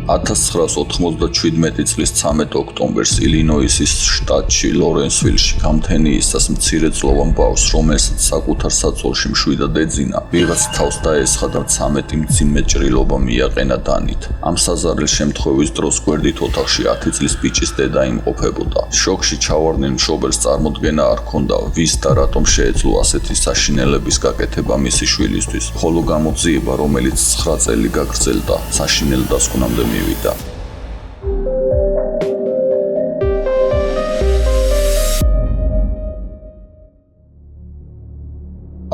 1997 წლის 13 ოქტომბერს ილინოისის შტატში ლორენსვილში გამთენიისას მცირეწლოვან ბავშვს, რომელსაც საკუთარ საწოლში მშვიდად ეძინა, ვიღაც თავს დაესხა და 13 მძიმე ჭრილობა მიაყენა დანით. ამ საზარელ შემთხვევის დროს გვერდით ოთახში 10 წლის ბიჭის დედა იმყოფებოდა. შოკში ჩავარდნილ მშობელს წარმოდგენა არ ჰქონდა, ვის და რატომ შეეძლო ასეთი საშინელების გაკეთება მისი შვილისთვის, ხოლო გამოძიება, რომელიც 9 წელი გაგრძელდა, საშინელ დასკვნამდე მივიდა.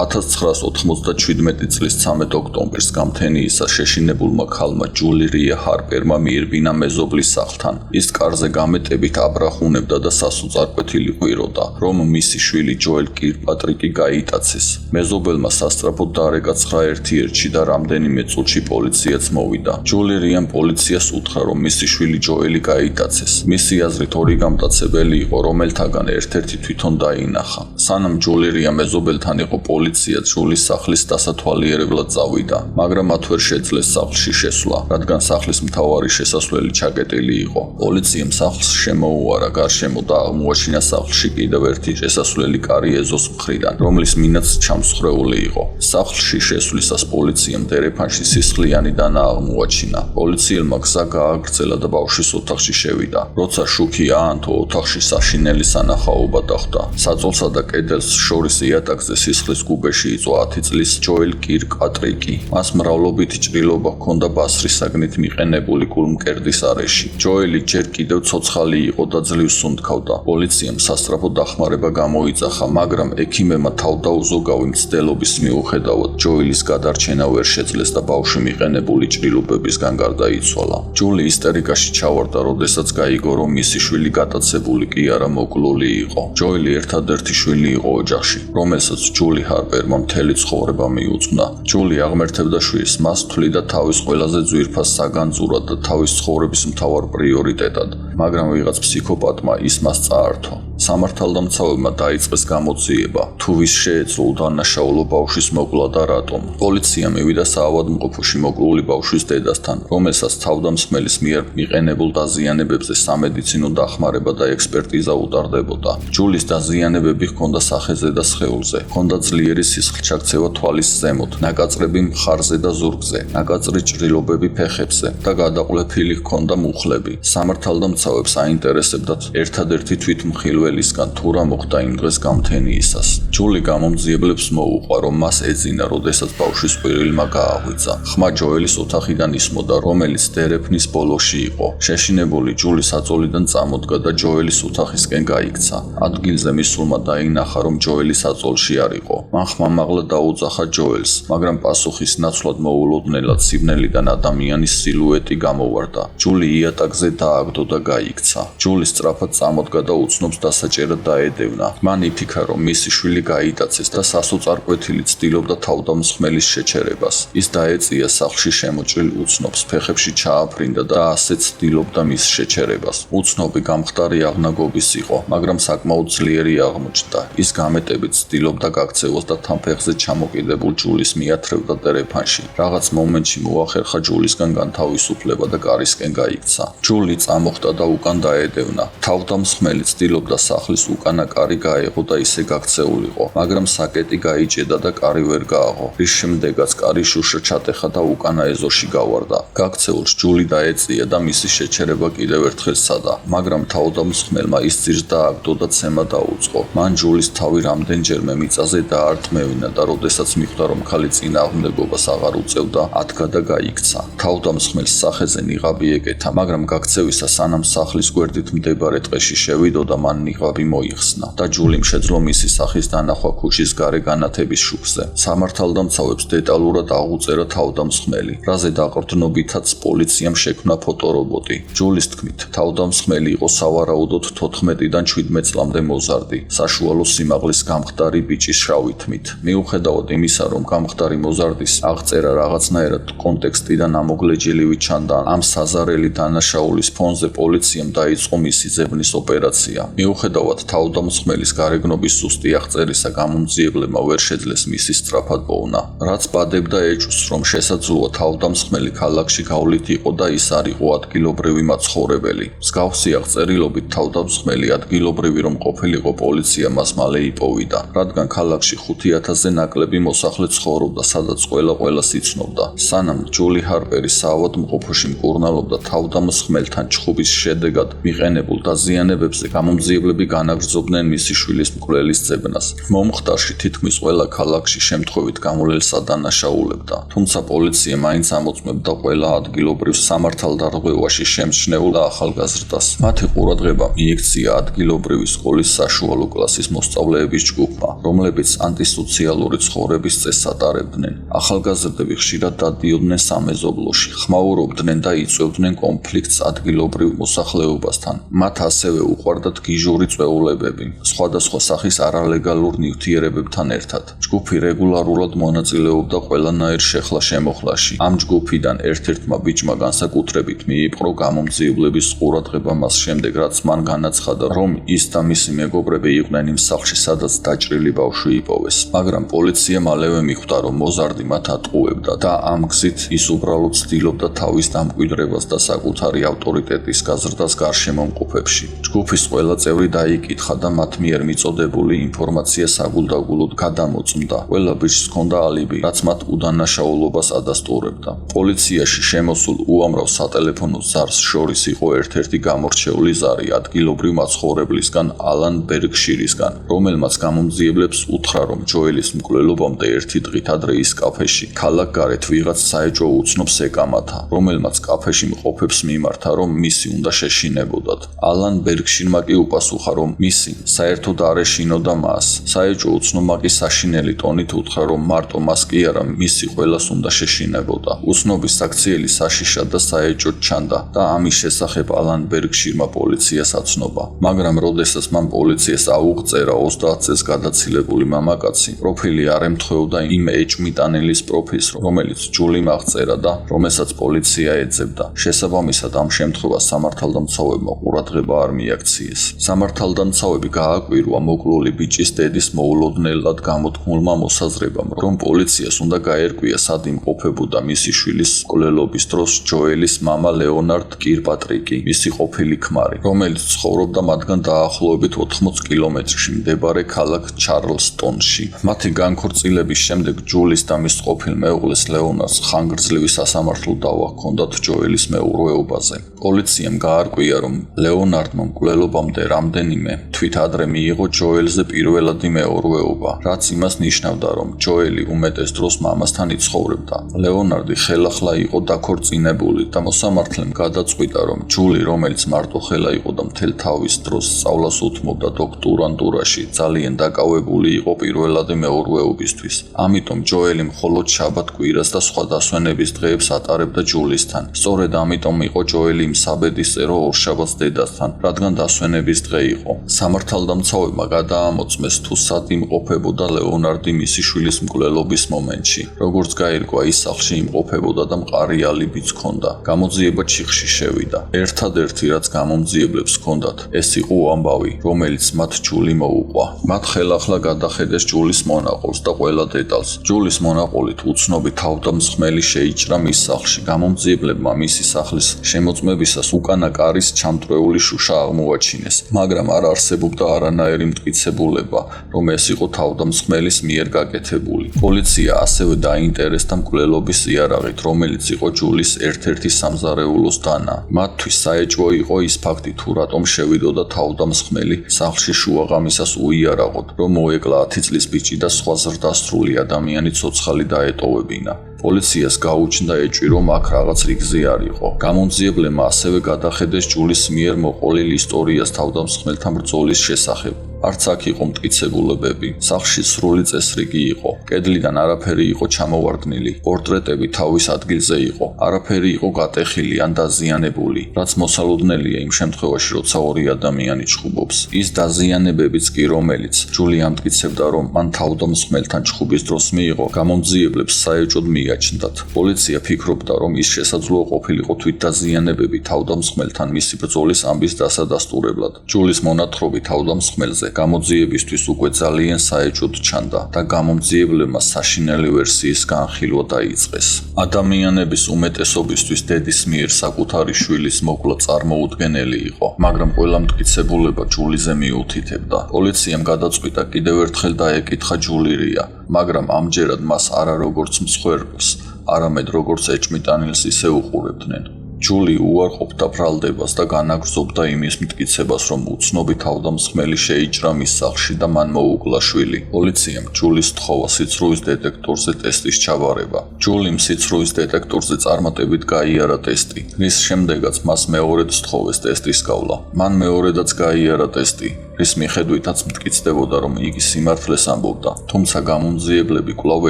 1997 წლის 13 ოქტომბერს გამთენიისას შეშინებულმა ქალმა ჯული რია ჰარპერმა მიირბინა მეზობლის სახლთან. ის კარზე გამეტებით აბრახუნებდა და სასოწარკვეთილი ყვიროდა, რომ მისი შვილი ჯოელ კირკპატრიკი გაიტაცეს. მეზობელმა სასწრაფოდ დაარეკა 911-ში და რამდენიმე წუთში პოლიციაც მოვიდა. ჯული რიამ პოლიციას უთხრა, რომ მისი შვილი ჯოელი გაიტაცეს. მისი აზრით ორი გამტაცებელი იყო, რომელთაგან ერთ-ერთი თვითონ დაინახა. სანამ ჯული რია მეზობელთან იყო, პოლიცია ჯულის სახლის დასათვალიერებლად წავიდა, მაგრამ მათ ვერ შეძლეს სახლში შესვლა, რადგან სახლის მთავარი შესასვლელი ჩაკეტილი იყო. პოლიციამ სახლს შემოუარა გარშემო და აღმოაჩინა სახლში კიდევ ერთი შესასვლელი კარი ეზოს მხრიდან, რომლის მინაც ჩამსხვრეული იყო. სახლში შესვლისას პოლიციამ დერეფანში სისხლიანი დანა აღმოაჩინა. პოლიციელმა გზა გააგრძელა და ბავშვის ოთახში შევიდა. როცა შუქი აანთო, ოთახში საშინელი სანახაობა დახვდა. საწოლსა და კედელს შორის იატაკზე სისხლის გუბეში იწვა 10 წლის ჯოელ კირკპატრიკი. მას მრავლობითი ჭრილობა ჰქონდა ბასრის საგნით მიყენებული კულმკერდის არეში. ჯოელი ჯერ კიდევ ცოცხალი იყო და ძლივს სუნთქავდა. პოლიციამ სასწრაფო დახმარება გამოიძახა, მაგრამ ექიმებმა თავდაუზოგავი მცდელობის მიუხედავად ჯოელის გადარჩენა ვერ შეძლეს და ბავშვი მიყენებული ჭრილობებისგან გარდაიცვალა. ჯული ისტერიკაში ჩავარდა, როდესაც გაიგო, რომ მისი შვილი გატაცებული კი არა მოკლული იყო. ჯოელი ერთადერთი შვილი იყო ოჯახში, რომელსაც ჯული ჰარპერმა მთელი ცხოვრება მიუძღვნა. ჯული აღმერთებდა შვილს, მას თვლიდა თავის ყველაზე ძვირფას საგანძურად და თავის ცხოვრების მთავარ პრიორიტეტად, მაგრამ ვიღაც ფსიქოპატმა ის მას წაართო. სამართალდამცავებმა დაიწყეს გამოძიება, თუ ვის შეეძლო უდანაშაულო ბავშვის მოკლა და რატომ. პოლიცია მივიდა საავადმყოფოში მოკლული ბავშვის დედასთან, რომელსაც თავდამსხმელის მიერ მიყენებულ დაზიანებებზე სამედიცინო დახმარება და ექსპერტიზა უტარდებოდა. ჯულის დაზიანებები ჰქონდა სახეზე და სხეულზე, ჰქონდა ძლიერი სისხლჩაქცევა თვალის ზემოთ, ნაკაწრები მხარზე და ზურგზე, ნაკაწრი ჭრილობები ფეხებზე და გადაყვლეფილი ჰქონდა მუხლები. სამართალდამცავებს აინტერესებდათ ერთადერთი თვითმხილველისგან თუ რა მოხდა იმ დღეს გამთენიისას. ჯული გამომძიებლებს მოუყვა, რომ მას ეძინა, როდესაც ბავშვის ყვირილმა გააღვიძა. ხმა ჯოელის ოთახიდან ისმოდა, რომელიც დერეფნის ბოლოში იყო. შეშინებული ჯული საწოლიდან წამოდგა და ჯოელის ოთახისკენ გაიქცა. ადგილზე მისულმა დაინახა, რომ ჯოელი საწოლში არ იყო. მან ხმამაღლა დაუძახა ჯოელს, მაგრამ პასუხის ნაცვლად მოულოდნელად სიბნელიდან ადამიანის სილუეტი გამოვარდა. ჯული იატაკზე დააგდო და გაიქცა. ჯული სწრაფად წამოდგა და უცნობს დასაჭერად დაედევნა. მან იფიქრა, რომ მისი შვილი გაიტაცეს და სასოწარკვეთილი ცდილობდა თავდამსხმელის შეჩერებას. ის დაეწია სახლში შემოჭრილ უცნობს, ფეხებში ჩააფრინდა და ასე ცდილობდა მის შეჩერებას. უცნობი გამხდარი აღნაგობის იყო, მაგრამ საკმაოდ ძლიერი აღმოჩნდა. ის გამეტებით ცდილობდა გაქცევას და თან ფეხზე ჩამოკიდებულ ჯულის მიათრევდა დერეფანში. რაღაც მომენტში მოახერხა ჯულისგან განთავისუფლება და კარისკენ გაიქცა. ჯული წამოხდა და უკან დაედევნა. თავდამსხმელი ცდილობდა სახლის უკანა კარი გაეღო და ისე გაქცეულიყო, მაგრამ საკეტი გაიჭედა და კარი ვერ გააღო, რის შემდეგაც კარი შუშა ჩატეხა და უკანა ეზოში გავარდა. გაქცეულს ჯული დაეწია და მისი შეჩერება კიდევ ერთხელ სცადა, მაგრამ თავდამსხმელმა ის ძირს დააგდო და ცემა დაუწყო. მან ჯულის თავი რამდენჯერმე მიწაზე დაარტმევინა და როდესაც მიხვდა, რომ ქალი წინააღმდეგობას აღარ უწევდა, ადგა და გაიქცა. თავდამსხმელს სახეზე ნიღაბი ეკეთა, მაგრამ გაქცევისა სანამ სახლის გვერდით მდებარე ტყეში შევიდოდა, მან ნიღაბი მოიხსნა და ჯულიმ შეძლო მისი სახის დანახვა ქუჩის გარე განათების შუქზე. სამართალდამცავებს დეტალურად აღუწერა თავდამსხმელი, რაზე დაყრდნობითაც პოლიციამ შექმნა ფოტორობოტი. ჯულის თქმით, თავდამსხმელი იყო სავარაუდოდ 14-დან 17 წლამდე მოზარდი, საშუალო სიმაღლის გამხდარი ბიჭის შავი თმით. მიუხედავად იმისა, რომ გამხდარი მოზარდის აღწერა რაღაცნაირად კონტექსტიდან ამოგლეჯილივი ჩანდა, ამ საზარელი დანაშაულის ფონზე პოლიციამ დაიწყო მისი ძებნის ოპერაცია. მიუხედავად მიუხედავად თავდამსხმელის გარეგნობის სუსტი აღწერისა გამომძიებლებმა ვერ შეძლეს მისი სწრაფად პოვნა. რაც ბადებდა ეჭვს, რომ შესაძლოა თავდამსხმელი ქალაქში გავლით იყო და ის არ იყო ადგილობრივი მაცხოვრებელი. მსგავსი აღწერილობით თავდამსხმელი ადგილობრივი რომ ყოფილიყო, პოლიცია მას მალე იპოვიდა, რადგან ქალაქში 5000-ზე ნაკლები მოსახლე ცხოვრობდა, სადაც ყველას იცნობდა. სანამ ჯული ჰარპერი საავადმყოფოში მკურნალობდა თავდამსხმელთან ჩხუბის შედეგად მიყენებულ დაზიანებებზე, გამომძიებლები განაგრძობდნენ მისი შვილის მკვლელის ძებნას. მომხდარში თითქმის ყველა ქალაქში შემთხვევით გამოლელს ადანაშაულებდა, თუმცა პოლიცია მაინც ამოწმებდა ყველა ადგილობრივ სამართალდარღვევაში შემჩნეულ ახალგაზრდას. მათი ყურადღება მიექცია ადგილობრივი სკოლის საშუალო კლასის მოსწავლეების ჯგუფმა, რომლებიც ანტისოციალური ცხოვრების წესს ატარებდნენ. ახალგაზრდები ხშირად დადიოდნენ სამეზობლოში, ხმაურობდნენ და იწვევდნენ კონფლიქტს ადგილობრივ მოსახლეობასთან. მათ ასევე უყვარდათ გიჟური წვეულებები, სხვადასხვა სახის არალეგალურ ნივთიერებებთან ერთად. ჯგუფი რეგულარულად მონაწილეობდა ყველანაირ შეხლა-შემოხლაში. ამ ჯგუფიდან ერთ-ერთმა ბიჭმა განსაკუთრებით მიიპყრო გამომძიებლების ყურადღება მას შემდეგ, რაც მან განაცხადა, რომ ის და მისი მეგობრები იყვნენ იმ სახლში, სადაც დაჭრილი ბავშვი იპოვეს. მაგრამ პოლიცია მალევე მიხვდა, რომ მოზარდი მათ ატყუებდა და ამ გზით ის უბრალოდ ცდილობდა თავის დამკვიდრებას და საკუთარი ავტორიტეტის გაზრდას გარშემომყოფებში. ჯგუფის ყველა წევრი დაიკითხა და მათ მიერ მიწოდებული ინფორმაცია საგულდაგულოდ გადამოწმდა. ყველა ბიჭს ჰქონდა ალიბი, რაც მათ უდანაშაულობას ადასტურებდა. პოლიციაში შემოსულ უამრავ სატელეფონო ზარს შორის იყო ერთ-ერთი გამორჩეული ზარი ადგილობრივ მაცხოვრებლისგან, ალან ბერგშირისგან, რომელმაც გამომძიებლებს უთხრა, რომ ჯოელის მკვლელობამდე ერთი დღით ადრე ის კაფეში ქალაქგარეთ ვიღაც საეჭვო უცნობს ეკამათა, რომელმაც კაფეში მყოფებს მიმართა, რომ მისი უნდა შეშინებოდათ. ალან ბერგშირმა კი უპასუხა, რომ მისი საერთოდ არ ეშინოდა მას. საეჭვო უცნობმა კი საშინელი ტონით უთხრა, რომ მარტო მას კი არა, მისი ყველას უნდა შეშინებოდა. უცნობის საქციელი საშიშად და საეჭვოდ ჩანდა და ამის შესახებ ალან ბერგშირმა პოლიციას აცნობა. მაგრამ როდესაც მან პოლიციას აუღწერა 30 წელს გადაცილებული მამაკაცი, პროფილი არ ემთხვეოდა იმ ეჭვმიტანილის პროფილს, რომელიც ჯულიმ აღწერა და რომელსაც პოლიცია ეძებდა. შესაბამისად, ამ შემთხვევას სამართალდამცავებმა ყურადღება არ მიაქციეს. სამართალდამცავები გააკვირვა მოკლული ბიჭის დედის მოულოდნელად გამოთქმულმა მოსაზრებამ, რომ პოლიციას უნდა გაერკვია, სად იმყოფებოდა მისი შვილის მკვლელობის დროს ჯოელის მამა ლეონარდ კირპატრიკი, მისი ყოფილი ქმარი, რომელიც ცხოვრობდა მათგან დაახლოებით 80 კილომეტრში მდებარე ქალაქ ჩარლსტონში. მათი განქორწილების შემდეგ ჯულის და მის ყოფილ მეუღლეს ლეონარდს ხანგრძლივი სასამართლო დავა ჰქონდათ ჯოელის მეურვეობაზე. პოლიციამ გაარკვია, რომ ლეონარდმა მკვლელობამდე რამდენიმე თვით ადრე მიიღო ჯოელზე პირველადი მეურვეობა, რაც იმას ნიშნავდა, რომ ჯოელი უმეტეს დროს მამასთან იცხოვრებდა. ლეონარდი ხელახლა იყო დაქორწინებული და მოსამართლემ გადაწყვიტა, რომ ჯული, რომელიც მარტოხელა იყო და მთელ თავის დროს სწავლას უთმობდა დოქტორანტურაში, ძალიან დაკავებული იყო პირველადი მეურვეობისთვის. ამიტომ ჯოელი მხოლოდ შაბათ-კვირას და სხვა დასვენების დღეებს ატარებდა ჯულისთან. სწორედ ამიტომ იყო ჯოელი იმ საბედისწერო ორშაბათს დედასთან, რადგან დასვენების დღე იყო. სამართალდამცავებმა გადაამოწმეს, თუ სად იმყოფებოდა ლეონარდი მისი შვილის მკვლელობის მომენტში. როგორც გაირკვა, ის სახლში იმყოფებოდა და მყარი ალიბიც ჰქონდა. გამოძიება ჩიხში შევიდა. ერთადერთი, რაც გამომძიებლებს ჰქონდათ, ეს იყო ამბავი, რომელიც მათ ჯული მოუყვა. მათ ხელახლა გადახედეს ჯულის მონაყოლს და ყველა დეტალს. ჯულის მონაყოლით უცნობი თავდამსხმელი შეიჭრა მის სახლში. გამომძიებლებმა მისი სახლის შემოწმებისას უკანა კარის ჩამტვრეული შუშა აღმოაჩინეს, მაგრამ არ არსებობდა არანაირი მტკიცებულება, რომ ეს იყო თავდამსხმელის მიერ გაკეთებული. პოლიცია ასევე დაინტერესდა მკვლელობის იარაღით, რომელიც იყო ჯულის ერთ-ერთი სამზარეულოს დანა. მათთვის საეჭვო იყო ის ფაქტი, თუ რატომ შევიდოდა თავდამსხმელი სახლში შუაღამისას უიარაღოდ, რომ მოეკლა 10 წლის ბიჭი და სხვა ზრდასრული ადამიანი ცოცხალი დაეტოვებინა. პოლიციას გაუჩნდა ეჭვი, რომ აქ რაღაც რიგზე არ იყო. გამომძიებლებმა ასევე გადახედეს ჯულის მიერ მოყოლილ ისტორიას თავდამსხმელთან ბრძოლის შესახებ. არც აქ იყო მტკიცებულებები. სახლში სრული წესრიგი იყო. კედლიდან არაფერი იყო ჩამოვარდნილი. პორტრეტები თავის ადგილზე იყო. არაფერი იყო გატეხილი ან დაზიანებული, რაც მოსალოდნელია იმ შემთხვევაში, როცა ორი ადამიანი ჩხუბობს. ის დაზიანებებიც კი, რომელიც ჯული ამტკიცებდა, რომ მან თავდამსხმელთან ჩხუბის დროს მიიღო, გამომძიებლებს საეჭვოდ მიაჩნდათ. პოლიცია ფიქრობდა, რომ ის შესაძლოა ყოფილიყო თვითდაზიანებები თავდამსხმელთან მისი ბრძოლის ამბის დასადასტურებლად. ჯულის მონათხრობი თავდამსხმელზე გამოძიებისთვის უკვე ძალიან საეჭვოდ ჩანდა და გამომძიებლებმა საშინელი ვერსიის განხილვა დაიწყეს. ადამიანების უმეტესობისთვის დედის მიერ საკუთარი შვილის მოკლა წარმოუდგენელი იყო, მაგრამ ყველა მტკიცებულება ჯულიზე მიუთითებდა. პოლიციამ გადაწყვიტა კიდევ ერთხელ დაეკითხა ჯული რია, მაგრამ ამჯერად მას არა როგორც მსხვერპლს, არამედ როგორც ეჭმიტანილს ისე უყურებდნენ. ჯული უარყოფდა ბრალდებას და განაგრძობდა იმის მტკიცებას, რომ უცნობი თავდამსხმელი შეიჭრა მის სახლში და მან მოუკლა შვილი. პოლიციამ ჯულის თხოვა სიცრუის დეტექტორზე ტესტის ჩაბარება. ჯულიმ სიცრუის დეტექტორზე წარმატებით გაიარა ტესტი, რის შემდეგაც მას მეორედ სთხოვეს ტესტის გავლა. მან მეორედაც გაიარა ტესტი, რის მიხედვითაც მტკიცდებოდა, რომ იგი სიმართლეს ამბობდა, თუმცა გამომძიებლები კვლავ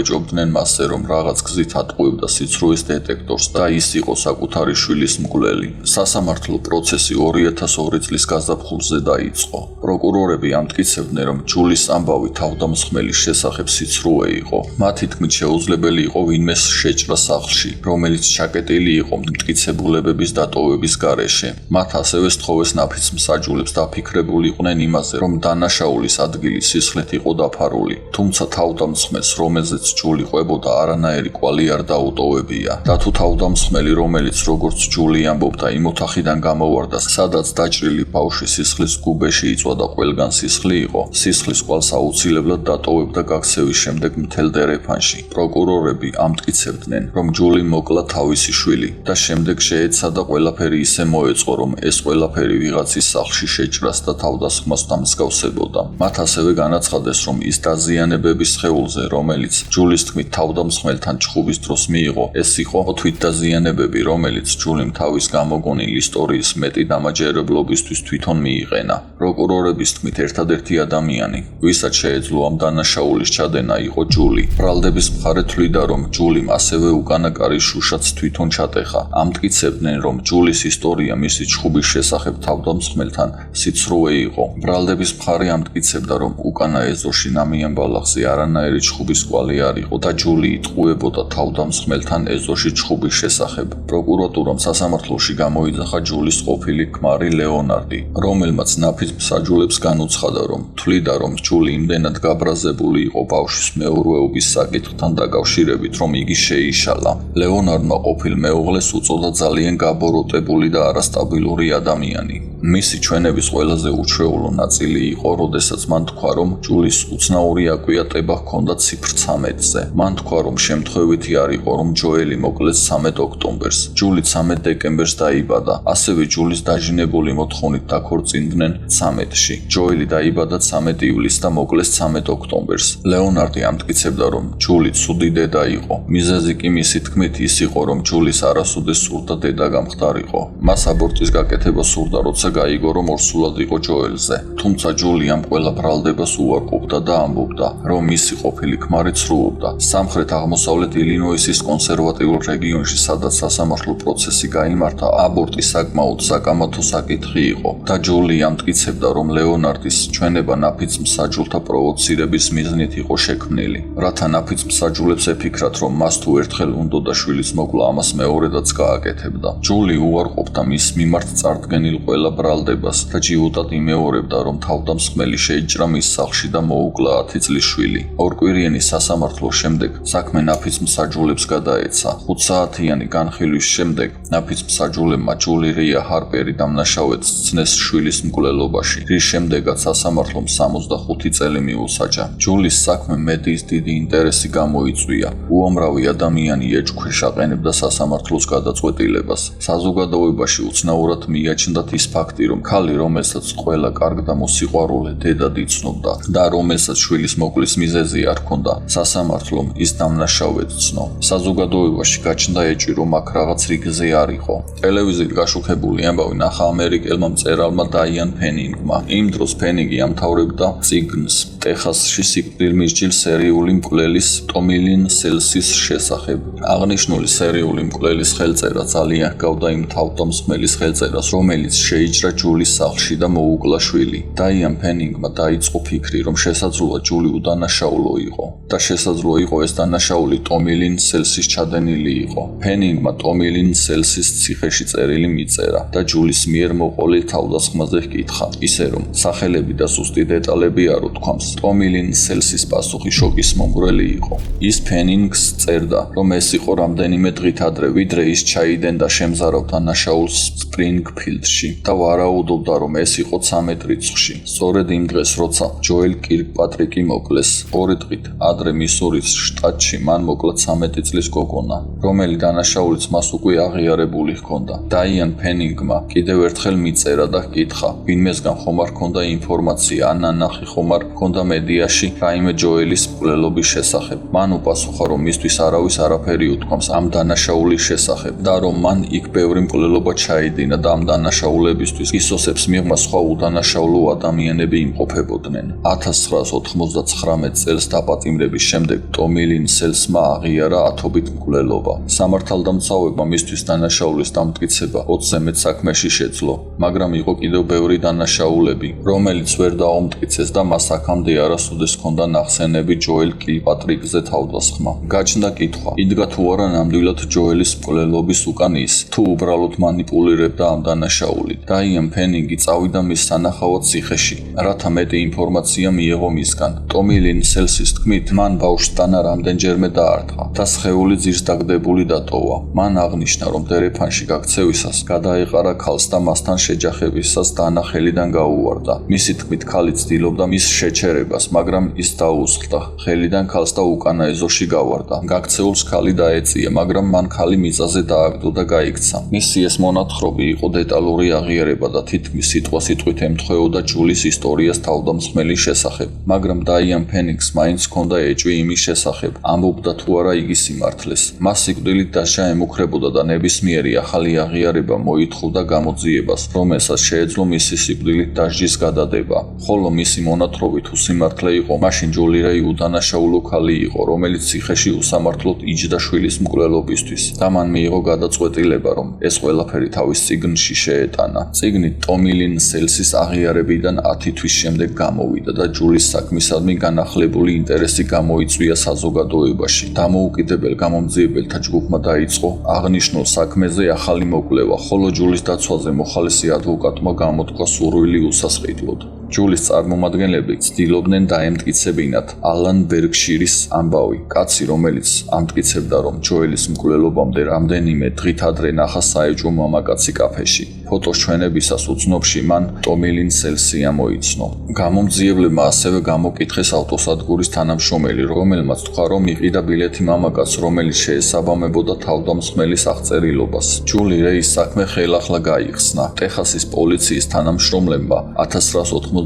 ეჭობდნენ მასზე, რომ რაღაც გზით ატყუებდა სიცრუის დეტექტორს და ის იყო საკუთარი შვილის მკვლელი. სასამართლო პროცესი 2002 წლის გაზაფხულზე დაიწყო. პროკურორები ამტკიცებდნენ, რომ ჯულის ამბავი თავდამსხმელის შესახებ სიცრუე იყო. მათი თქმით შეუძლებელი იყო ვინმეს შეჭრა სახლში, რომელიც ჩაკეტილი იყო მტკიცებულებების დატოვების გარეშე. მათ ასევე სთხოვეს ნაფიც მსაჯულებს დაფიქრებულიყვნენ იმაზე, რომ დანაშაულის ადგილი სისხლით იყო დაფარული, თუმცა თავდამსხმელს, რომელზეც ჯული ყვებოდა, არანაირი კვალი არ დაუტოვებია. და თუ თავდამსხმელი, რომელიც როგორც ჯული ამბობდა, იმ ოთახიდან გამოვარდა, სადაც დაჭრილი ბავშვი სისხლის გუბეში იწვა და ყველგან სისხლი იყო, სისხლის კვალს აუცილებლად დატოვებდა გაქცევის შემდეგ მთელ დერეფანში. პროკურორები ამტკიცებდნენ, რომ ჯული მოკლა თავისი შვილი და შემდეგ შეეცადა ყველაფერი ისე მოეწყო, რომ ეს ყველაფერი ვიღაცის სახლში შეჭრას და თავდასხმას დამსგავსებოდა. მათ ასევე განაცხადეს, რომ ის დაზიანებების სხეულზე, რომელიც ჯულის თქმით თავდამსხმელთან ჩხუბის დროს მიიღო, ეს იყო თვითდაზიანებები, რომელიც ჯულიმ თავის გამოგონილი ისტორიის მეტი დამაჯერებლობისთვის თვითონ მიიყენა. პროკურორების თქმით, ერთადერთი ადამიანი, ვისაც შეეძლო ამ დანაშაულის ჩადენა, იყო ჯული. ბრალდების მხარე თვლიდა, რომ ჯულიმ ასევე უკანა კარის შუშაც თვითონ ჩატეხა. ამტკიცებდნენ, რომ ჯულის ისტორია მისი ჩხუბის შესახებ თავდამსხმელთან სიცრუე იყო. ბრალდების მხარე ამტკიცებდა, რომ უკანა ეზოში ნამიან ბალახზე არანაირი ჩხუბის კვალი არ იყო და ჯული იტყუებოდა თავდამსხმელთან ეზოში ჩხუბის შესახებ. პროკურატურამ სასამართლოში გამოიძახა ჯულის ყოფილი ქმარი ლეონარდი, რომელმაც ნაფიც მსაჯულებს განუცხადა, რომ თვლიდა, რომ ჯული იმდენად გაბრაზებული იყო ბავშვის მეურვეობის საკითხთან დაკავშირებით, რომ იგი შეიშალა. ლეონარდმა ყოფილ მეუღლეს უწოდა ძალიან გაბოროტებული და არასტაბილური ადამიანი. მისი ჩვენების ყველაზე უჩვეულო ნაწილი იყო, როდესაც მან თქვა, რომ ჯულის უცნაური აკვიატება ჰქონდა ციფრ 13-ზე. მან თქვა, რომ შემთხვევითი არ იყო, რომ ჯოელი მოკლეს 13 ოქტომბერს. ჯული 13 დეკემბერს დაიბადა. ასევე ჯულის დაჟინებული მოთხოვნით დაქორწინდნენ 13-ში. ჯოელი დაიბადა 13 ივლისს და მოკლეს 13 ოქტომბერს. ლეონარდი ამტკიცებდა, რომ ჯული ცუდი დედა იყო. მიზეზი კი მისი თქმით ის იყო, რომ ჯულის არასოდეს სურდა დედა გამხდარიყო. მას აბორტის გაკეთება სურდა, როცა გაიგო, რომ ორსულად იყო ჯოელზე. თუმცა ჯული ამ ყველა ბრალდებას უარყოფდა და ამბობდა, რომ მისი ყოფილი ქმარი ცრუობდა. სამხრეთ-აღმოსავლეთ ილინოისის კონსერვატიულ რეგიონში, სადაც სასამართლო პროცესი გაიმართა, აბორტი საკმაოდ საკამათო საკითხი იყო და ჯული ამტკიცებდა, რომ ლეონარდის ჩვენება ნაფიც მსაჯულთა პროვოცირების მიზნით იყო შექმნილი, რათა ნაფიც მსაჯულებს ეფიქრათ, რომ მას თუ ერთხელ უნდოდა შვილის მოკლა, ამას მეორედაც გააკეთებდა. ჯული უარყოფდა მის მიმართ წარდგენილ ყველა ბრალდებას და ჯიუტად იმეორებდა, რომ თავდამსხმელი შეიჭრა მის სახლში და მოუკლა 10 წლის შვილი. ორკვირიანი სასამართლოს შემდეგ საქმე ნაფიც მსაჯულებს გადაეცა. 5 საათიანი განხილვის შემდეგ ნაფიც მსაჯულებმა ჯული რია ჰარპერი დამნაშავედ სცნეს შვილის მკვლელობაში, რის შემდეგაც სასამართლომ 65 წელი მიუსაჯა. ჯულის საქმე მედიის დიდი ინტერესი გამოიწვია. უამრავი ადამიანი ეჭვქვეშ აყენებდა სასამართლოს გადაწყვეტილებას. საზოგადოებაში უცნაურად მიაჩნდათ ის ფაქტი, რომ ქალი, რომელსაც ყველა კარგ და მოსიყვარულე დედად იცნობდა და რომელსაც შვილის მოკლის მიზეზი არ ჰქონდა სასამართლომ ის დამნაშავედ ცნო. საზოგადოებაში გაჩნდა ეჭვი, რომ აქ რაღაც რიგზე არ იყო. ტელევიზიით გაშუქებული ამბავი ნახა ამერიკელმა მწერალმა დაიან ფენინგმა. იმ დროს ფენინგი ამთავრებდა წიგნს ტეხასში სიკვდილმისჯილ სერიული მკვლელის ტომი ლინ სელსის შესახებ. აღნიშნული სერიული მკვლელის ხელწერა ძალიან ჰგავდა იმ თავდამსხმელის ხელწერას, რომელიც შეიჭრა ჯულის სახლში და მოუკლა შვილი. დაიან ფენინგმა დაიწყო ფიქრი, რომ შესაძლოა ჯული უდანაშაულო იყო და შესაძლოა იყო ეს დანაშაული ტომი ლინ სელსის ჩადენილი იყო. ფენინგმა ტომი ლინ სელსის ციხეში წერილი მიწერა და ჯულის მიერ მოყოლილ თავდასხმაზე ჰკითხა, ისე რომ სახელები და ზუსტი დეტალები არ უთქვამს. ტომი ლინ სელსის პასუხი შოკის მომგვრელი იყო. ის ფენინგს წერდა, რომ ეს იყო რამდენიმე დღით ადრე, ვიდრე ის ჩაიდენდა შემზარავ დანაშაულს სპრინგფილდში და ვარაუდობდა, რომ ეს იყო 13 რიცხვში. სწორედ იმ დღეს, როცა ჯოელ კირკპატრიკი მოკლეს, ორი დღით ადრე მისურის შტატში მან მოკლა 13 წლის გოგონა, რომელი დანაშაულიც მას უკვე აღიარებული ჰქონდა. დაიან ფენინგმა კიდევ ერთხელ მიწერა და ჰკითხა, ვინმესგან ხომ არ ჰქონდა ინფორმაცია ან ნანახი ხომ არ ჰქონდა მედიაში რაიმე ჯოელის მკვლელობის შესახებ. მან უპასუხა, რომ მისთვის არავის არაფერი უთქვამს ამ დანაშაულის შესახებ და რომ მან იქ ბევრი მკვლელობა ჩაიდინა და ამ დანაშაულებისთვის კისოსებს მიღმა სხვა უდანაშაულო ადამიანები იმყოფებოდნენ. 1999 წელს დაპატიმრების შემდეგ ტომი ლინ სელსმა აღიარა ათობით მკვლელობა. სამართალდამცავებმა მისთვის დანაშაულის დამტკიცება 20-ზე მეტ საქმეში შეძლო, მაგრამ იყო კიდევ ბევრი დანაშაულები, რომელიც ვერ დაუმტკიცეს და მას აქამდე არასოდეს ჰქონდა ნახსენები ჯოელ კილპატრიკზე თავდასხმა. გაჩნდა კითხვა, იდგა თუ არა ნამდვილად ჯოელის მკვლელობის უკან ის, თუ უბრალოდ მანიპულირებდა ამ დანაშაულით. დაიან ფენინგი წავიდა მის სანახავად ციხეში, რათა მეტი ინფორმაცია მიეღო მისგან. ტომი ლინ სელსის თქმით, მან ბავშვს ტანა რამდენჯერმე დაარტყა და სხეული ძირს დაგდებული დატოვა. მან აღნიშნა, რომ დერეფანში გაქცევისას გადაეყარა ქალს და მასთან შეჯახებისას დანა ხელიდან გაუვარდა. მისი თქმით, ქალი ცდილობდა მის შეჩერებას, მაგრამ ის დაუსხლდა ხელიდან ქალს და უკანა ეზოში გავარდა. გაქცეულს ქალი დაეწია, მაგრამ მან ქალი მიწაზე დააგდო და გაიქცა. მისი ეს მონათხრობი იყო დეტალური აღიარება და თითქმის სიტყვასიტყვით ემთხვეოდა ჯულის ისტორიას თავდამსხმელის შესახებ, მაგრამ დაიან ფენინგს მაინც ჰქონდა ეჭვი იმის შესახებ, ამბობდა თუ არა იგი სიმართლეს. მას სიკვდილით დასჯა ემუქრებოდა და ნებისმიერი ახალი აღიარება მოითხოვდა გამოძიებას, რომელსაც შეეძლო მისი სიკვდილით დასჯის გადადება. ხოლო მისი მონათხრობით უსიმართლე იყო, მაშინ ჯული რეი უდანაშაულო ქალი იყო, რომელიც ციხეში უსამართლოდ იჯდა შვილის მკვლელობისთვის და მან მიიღო გადაწყვეტილება, რომ ეს ყველაფერი თავის წიგნში შეეტანა. წიგნით ტომი ლინ სელსის აღიარებიდან 10 თვის შემდეგ გამოვიდა და ჯულის საქმისადმი განახლებული ინტერესი გამოიწვია საზოგადოებაში. დამოუკიდებელ გამომძიებელთა ჯგუფმა დაიწყო აღნიშნულ საქმეზე ახალი მოკვლევა, ხოლო ჯულის დაცვაზე მოხალისე ადვოკატმა გამოთქვა სურვილი უსასყიდლოდ. ჯულის წარმომადგენლები ცდილობდნენ დაემტკიცებინათ ალან ბერგშირის ამბავი, კაცი, რომელიც ამტკიცებდა, რომ ჯოელის მკვლელობამდე რამდენიმე დღით ადრე ნახა საეჭვო მამაკაცი კაფეში. ფოტოს ჩვენებისას უცნობში მან ტომი ლინ სელსი ამოიცნო. გამომძიებლებმა ასევე გამოკითხეს ავტოსადგურის თანამშრომელი, რომელმაც თქვა, რომ იყიდა ბილეთი მამაკაცს, რომელიც შეესაბამებოდა თავდამსხმელის აღწერილობას. ჯული რეის საქმე ხელახლა გაიხსნა. ტეხასის პოლიციის თანამშრომლებმა 1997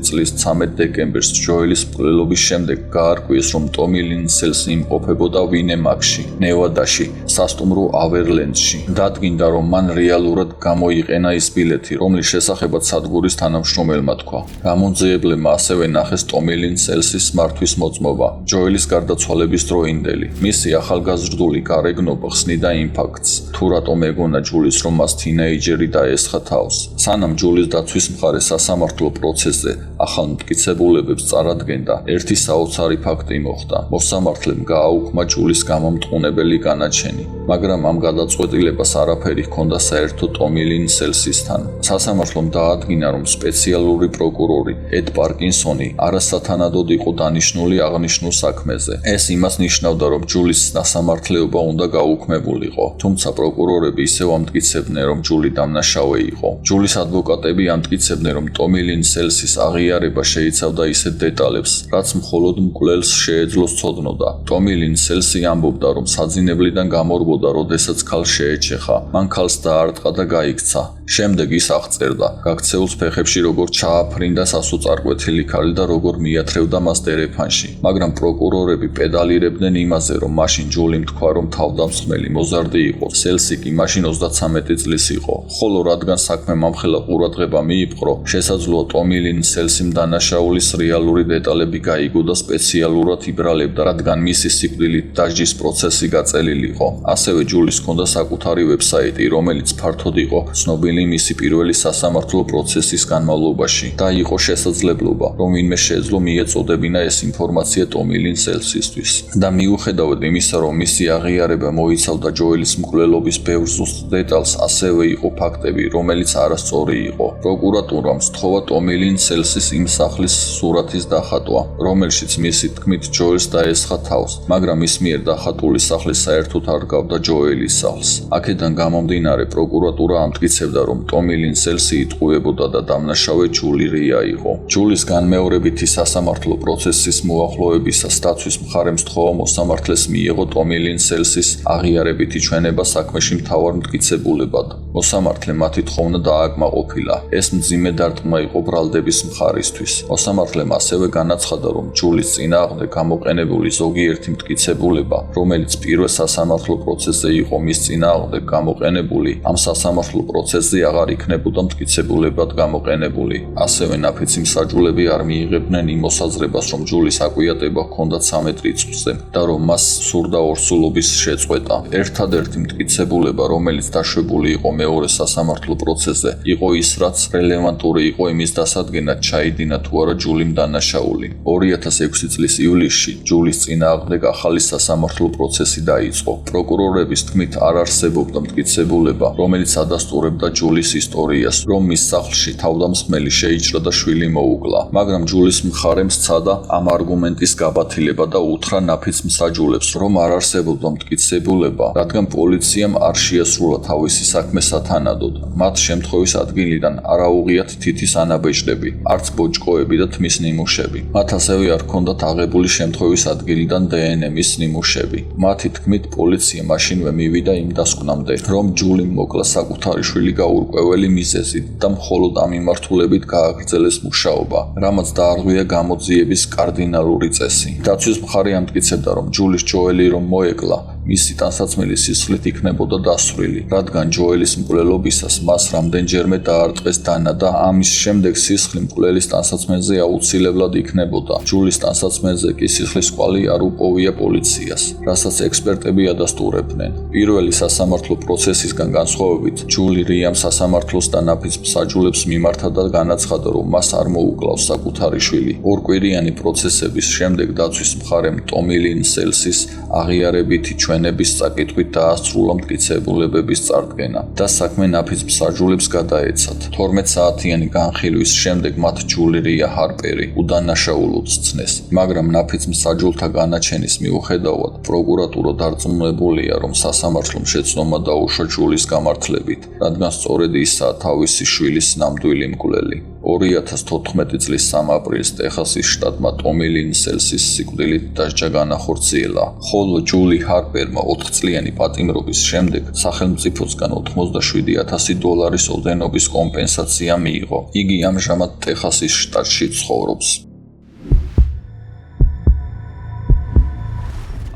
წლის 13 დეკემბერს ჯოელის მკვლელობის შემდეგ გაარკვიეს, რომ ტომი ლინ სელსი იმყოფებოდა ვინემაკში, ნევადაში, სასტუმრო ავერლენდში. დადგინდა, რომ მან რეალურად გამოიყენა ის ბილეთი, რომლის შესახებაც სადგურის თანამშრომელმა თქვა. გამომძიებლებმა ასევე ნახეს ტომი ლინ სელსის მართვის მოწმობა, ჯოელის გარდაცვალების დროინდელი. მისი ახალგაზრდული გარეგნობა ხსნიდა იმ ფაქტს, თუ რატომ ეგონა ჯულის, რომ მას თინეიჯერი დაესხა თავს. სანამ ჯულის დაცვის მხარე სასამართლო პროცესზე ახალ მტკიცებულებებს წარადგენდა, ერთი საოცარი ფაქტი მოხდა. მოსამართლემ გააუქმა ჯულის გამომტყუნებელი განაჩენი, მაგრამ ამ გადაწყვეტილებას არაფერი ჰქონდა საერთო ტომი ლინ სელსისთან. სასამართლომ დაადგინა, რომ სპეციალური პროკურორი ედ პარკინსონი არასათანადოდ იყო დანიშნული აღნიშნულ საქმეზე. ეს იმას ნიშნავდა, რომ ჯულის სასამართლეობა უნდა გაუქმებულიყო, თუმცა პროკურორები ისევ ამტკიცებდნენ, რომ ჯული დამნაშავე იყო. ჯულის ადვოკატები ამტკიცებდნენ, რომ ტომი ლინ სელსის აღიარება შეიცავდა ისეთ დეტალებს, რაც მხოლოდ მკვლელს შეეძლო სცოდნოდა. ტომი ლინ სელსი ამბობდა, რომ საძინებლიდან გამორბოდა ველოდებოდა, როდესაც ქალს შეეჩეხა. მან ქალს დაარტყა და გაიქცა. შემდეგ ის აღწერდა გაქცეულს ფეხებში როგორ ჩააფრინდა სასოწარკვეთილი ქალი და როგორ მიათრევდა მას დერეფანში. მაგრამ პროკურორები პედალირებდნენ იმაზე, რომ მაშინ ჯულიმ თქვა, რომ თავდამსხმელი მოზარდი იყო. სელსი კი მაშინ 33 წლის იყო. ხოლო რადგან საქმე მომხელა ყურადღება მიიპყრო, შესაძლოა ტომი ლინ სელსიმ დანაშაულის რეალური დეტალები გაიგო და სპეციალურად იბრალებდა, რადგან მისი სიკვდილით დასჯის პროცესი გაწელილი იყო. ასევე ჯულის ჰქონდა საკუთარი ვებსაიტი, რომელიც ფართოდ იყო ცნობილი მისი პირველი სასამართლო პროცესის განმავლობაში და იყო შესაძლებლობა, რომ ვინმე შეეძლო მიეწოდებინა ეს ინფორმაცია ტომი ლინ სელსისთვის. და მიუხედავად იმისა, რომ მისი აღიარება მოიცავდა ჯოელის მკვლელობის ბევრ ზუსტ დეტალს, ასევე იყო ფაქტები, რომელიც არასწორი იყო. პროკურატურამ სთხოვა ტომი ლინ სელსის იმ სახლის სურათის დახატვა, რომელშიც მისი თქმით ჯოელს დაესხა თავს, მაგრამ ის მიერ დახატული სახლი საერთოდ არ გავდა ჯოელის სახლს. აქედან გამომდინარე, პროკურატურა ამტკიცებდა, რომ ტომი ლინ სელსი იტყუებოდა და დამნაშავე ჯული რია იყო. ჯულის განმეორებითი სასამართლო პროცესის მოახლოებისას დაცვის მხარემ სთხოვა მოსამართლეს მიიღო ტომი ლინ სელსის აღიარებითი ჩვენება საქმეში მთავარ მტკიცებულებად. მოსამართლე მათი თხოვნა დააკმაყოფილა. ეს მძიმე დარტყმა იყო ბრალდების მხარისთვის. მოსამართლემ ასევე განაცხადა, რომ ჯულის წინააღმდეგ გამოყენებული ზოგიერთი მტკიცებულება, რომელიც პირველ სასამართლო პროცესზე იყო მის წინააღმდეგ გამოყენებული, ამ სასამართლო პროცესზე აღარ იქნებოდა მტკიცებულებად გამოყენებული. ასევე ნაფიცი მსაჯულები არ მიიღებდნენ იმ მოსაზრებას, რომ ჯულის აკვიატება ჰქონდა 13 რიცხვზე და რომ მას სურდა ორსულობის შეწყვეტა. ერთადერთი მტკიცებულება, რომელიც დაშვებული იყო მეორე სასამართლო პროცესზე, იყო ის, რაც რელევანტური იყო იმის დასადგენად, ჩაიდინა თუ არა ჯულიმ დანაშაული. 2006 წლის ივლისში ჯულის წინააღმდეგ ახალი სასამართლო პროცესი დაიწყო. პროკურორების თქმით არ არსებობდა მტკიცებულება, რომელიც ადასტურებდა ჯულის ისტორიას, რომ მის სახლში თავდამსხმელი შეიჭრა და შვილი მოუკლა. მაგრამ ჯულის მხარემ სცადა ამ არგუმენტის გაბათილება და უთხრა ნაფიც მსაჯულებს, რომ არ არსებობდა მტკიცებულება, რადგან პოლიციამ არ შეასრულა თავისი საქმე სათანადოდ. მათ შემთხვევის ადგილიდან არ აუღიათ თითის ანაბეჭდები, არც ბოჭკოები და თმის ნიმუშები. მათ ასევე არ ჰქონდათ აღებული შემთხვევის ადგილიდან დნმ-ის ნიმუშები. მათი თქმით, პოლიცია მაშინვე მივიდა იმ დასკვნამდე, რომ ჯულიმ მოკლა საკუთარი შვილი გაურკვეველი მიზეზით და მხოლოდ ამ მიმართულებით გააგრძელეს მუშაობა, რამაც დაარღვია გამოძიების კარდინალური წესი. დაცვის მხარე ამტკიცებდა, რომ ჯულის ჯოელი რომ მოეკლა, მისი ტანსაცმელი სისხლით იქნებოდა დასრული, რადგან ჯოელის მკვლელობისას მას რამდენჯერმე დაარტყეს დანა და ამის შემდეგ სისხლი მკვლელის ტანსაცმელზე აუცილებლად იქნებოდა. ჯულის ტანსაცმელზე კი სისხლის კვალი არ უპოვია პოლიციას, რასაც ექსპერტები ადასტურებდნენ. პირველი სასამართლო პროცესისგან განსხვავებით, ჯული რიამ სასამართლოს და ნაფიც მსაჯულებს მიმართა და განაცხადა, რომ მას არ მოუკლავს საკუთარი შვილი. ორკვირიანი პროცესების შემდეგ დაცვის მხარემ ტომი ლინ სელსის აღიარებითი ჩვენების წაკითხვით დაასრულა მტკიცებულებების წარდგენა და საქმე ნაფიც მსაჯულებს გადაეცათ. 12 საათიანი განხილვის შემდეგ მათ ჯული რია ჰარპერი უდანაშაულოდ სცნეს, მაგრამ ნაფიც მსაჯულთა განაჩენის მიუხედავად პროკურატურა დარწმუნებულია, რომ სასამართლომ შეცდომა დაუშვა ჯულის გამართლებით, რადგან სწორედ ისაა თავისი შვილის ნამდვილი მკვლელი. 2014 წლის 3 აპრილს ტეხასის შტატმა ტომი ლინ სელსის სიკვდილით დასჯა განახორციელა, ხოლო ჯული ჰარპერმა 4 წლიანი პატიმრობის შემდეგ სახელმწიფოსგან $87,000 ოდენობის კომპენსაცია მიიღო. იგი ამჟამად ტეხასის შტატში ცხოვრობს.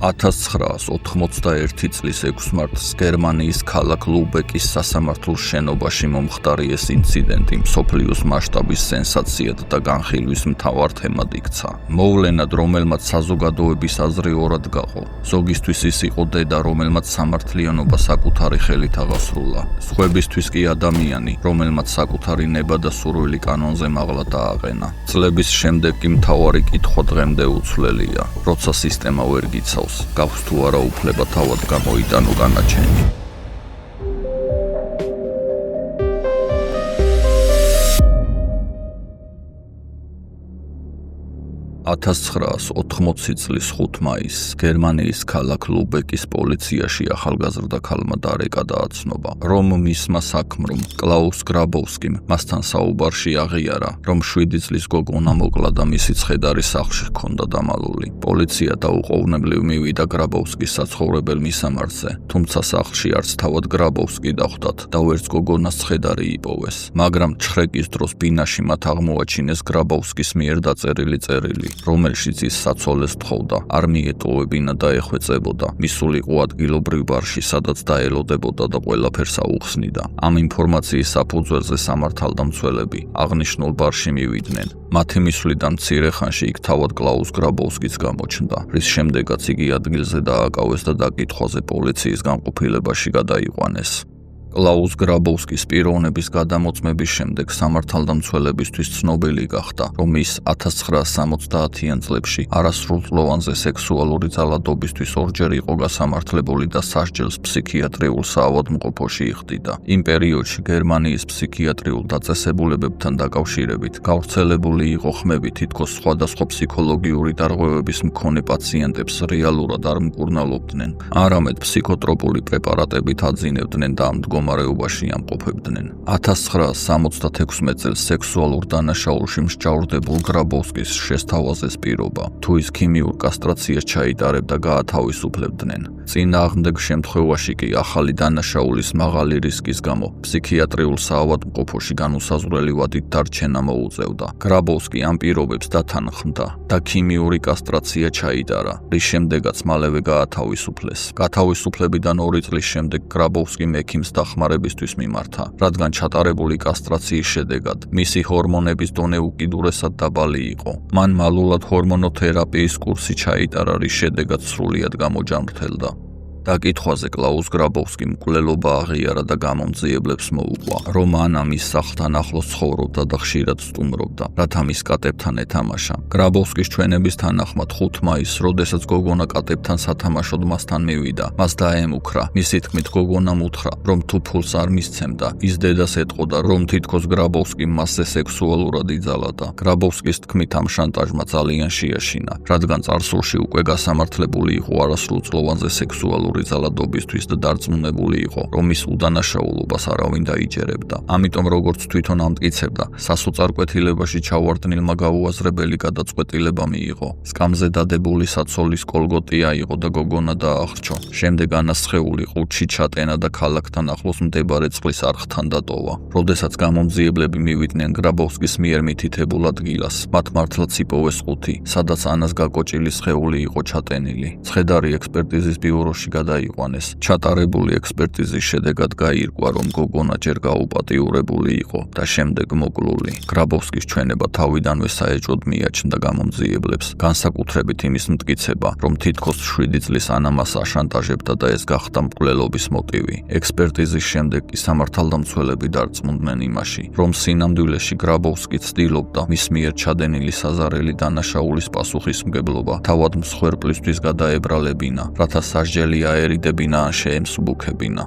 1991 წლის 6 მარტს გერმანიის ქალაქ ლუბეკის სასამართლოს შენობაში მომხდარი ეს ინციდენტი მსოფლიოს მასშტაბის სენსაციად და განხილვის მთავარ თემად იქცა. მოვლენად, რომელმაც საზოგადოების აზრი ორად გაყო. ზოგისთვის ის იყო დედა, რომელმაც სამართლიანობა საკუთარი ხელით აღასრულა. სხვებისთვის კი ადამიანი, რომელმაც საკუთარი ნება და სურვილი კანონზე მაღლა დააყენა. წლების შემდეგ კი მთავარი კითხვა დღემდე უცვლელია, როცა სისტემა ვერ გიცავს. გავს თუ არა უფლება თავად გამოიტანო განაჩენი. 1980 წლის 5 მაისს გერმანიის ქალაქ ლუბეკის პოლიციაში ახალგაზრდა ქალმა დარეკა დააცნობა, რომ მისმა საქმრომ კლაუს გრაბოვსკიმ მასთან საუბარში აღიარა, რომ 7 წლის გოგონა მოკლა და მისი ცხედარი სახლში ჰქონდა დამალული. პოლიცია დაუყოვნებლივ მივიდა გრაბოვსკის საცხოვრებელ მისამართზე, თუმცა სახლში არც თავად გრაბოვსკი დახვდათ და ვერც გოგონას ცხედარი იპოვეს. მაგრამ ჩხრეკის დროს ბინაში მათ აღმოაჩინეს გრაბოვსკის მიერ დაწერილი წერილი, რომელშიც ის საცოლეს თხოვდა, არ მიეტოვებინა და ეხვეწებოდა, მისულიყო ადგილობრივ ბარში, სადაც დაელოდებოდა და ყველაფერს აუხსნიდა. ამ ინფორმაციის საფუძველზე სამართალდამცველები აღნიშნულ ბარში მივიდნენ. მათი მისვლიდან მცირე ხანში იქ თავად კლაუს გრაბოვსკიც გამოჩნდა, რის შემდეგაც იგი ადგილზე დააკავეს და დაკითხვაზე პოლიციის განყოფილებაში გადაიყვანეს. კლაუს გრაბოვსკის პიროვნების გადამოწმების შემდეგ სამართალდამცველებისთვის ცნობილი გახდა, რომ ის 1970-იან წლებში არასრულწლოვანზე სექსუალური ძალადობისთვის ორჯერ იყო გასამართლებული და სასჯელს ფსიქიატრიულ საავადმყოფოში იხდიდა. იმ პერიოდში გერმანიის ფსიქიატრიულ დაწესებულებებთან დაკავშირებით გავრცელებული იყო ხმები, თითქოს სხვადასხვა ფსიქოლოგიური დარღვევების მქონე პაციენტებს რეალურად არ მკურნალობდნენ, არამედ ფსიქოტროპული პრეპარატებით აძინებდნენ და ამ მდგომარეობაში ამყოფებდნენ. 1976 წელს სექსუალურ დანაშაულში მსჯავრდებულ გრაბოვსკის შესთავაზეს პირობა, თუ ის ქიმიურ კასტრაციას ჩაიტარებდა გაათავისუფლებდნენ. წინააღმდეგ შემთხვევაში კი ახალი დანაშაულის მაღალი რისკის გამო ფსიქიატრიულ საავადმყოფოში განუსაზღვრელი ვადით დარჩენა მოუწევდა. გრაბოვსკი ამ პირობებს დათანხმდა და ქიმიური კასტრაცია ჩაიტარა, რის შემდეგაც მალევე გაათავისუფლეს. გათავისუფლებიდან 2 წლის შემდეგ გრაბოვსკი ექიმს დახმარებისთვის მიმართა, რადგან ჩატარებული კასტრაციის შედეგად მისი ჰორმონების დონე უკიდურესად დაბალი იყო. მან მალულად ჰორმონოთერაპიის კურსი ჩაიტარა, რის შედეგად სრულიად გამოჯანმრთელდა. დაკითხვაზე კლაუს გრაბოვსკიმ მკვლელობა აღიარა და გამომძიებლებს მოუყვა, რომ ანა მის სახლთან ახლოს ცხოვრობდა და ხშირად სტუმრობდა, რათა მის კატებთან ეთამაშა. გრაბოვსკის ჩვენების თანახმად 5 მაისს, როდესაც გოგონა კატებთან სათამაშოდ მასთან მივიდა, მას დაემუქრა. მისი თქმით, გოგონამ უთხრა, რომ თუ ფულს არ მისცემდა, ის დედას ეტყოდა, რომ თითქოს გრაბოვსკიმ მასზე სექსუალურად იძალადა. გრაბოვსკის თქმით, ამ შანტაჟმა ძალიან შეაშინა, რადგან წარსულში უკვე გასამართლებული იყო არასრულწლოვანზე სექსუალურ ძალადობისთვის და დარწმუნებული იყო, რომ ის უდანაშაულობას არავინ დაიჯერებდა. ამიტომ როგორც თვითონ ამტკიცებდა, სასოწარკვეთილებაში ჩავარდნილმა გაუაზრებელი გადაწყვეტილება მიიღო. სკამზე დადებული საცოლის კოლგოტი აიღო და გოგონა დაახრჩო. შემდეგ ანას სხეული ყუთში ჩატენა და ქალაქთან ახლოს მდებარე წყლის არხთან დატოვა. როდესაც გამომძიებლები მივიდნენ გრაბოვსკის მიერ მითითებულ ადგილას, მათ მართლაც იპოვეს ყუთი, სადაც ანას გაკოჭილი სხეული იყო ჩატენილი. ცხედარი ექსპერტიზის ბიუროში დაიყვანეს. ჩატარებული ექსპერტიზის შედეგად გაირკვა, რომ გოგონა ჯერ გაუპატიურებული იყო და შემდეგ მოკლული. გრაბოვსკის ჩვენება თავიდანვე საეჭვოდ მიაჩნდა გამომძიებლებს, განსაკუთრებით იმის მტკიცება, რომ თითქოს 7 წლის ანა მას აშანტაჟებდა და ეს გახდა მკვლელობის მოტივი. ექსპერტიზის შემდეგ კი სამართალდამცველები დარწმუნდნენ იმაში, რომ სინამდვილეში გრაბოვსკი ცდილობდა მის მიერ ჩადენილი საზარელი დანაშაულის პასუხისმგებლობა თავად მსხვერპლისთვის გადაებრალებინა, რათა სასჯელი აერიდებინა ან შეემსუბუქებინა.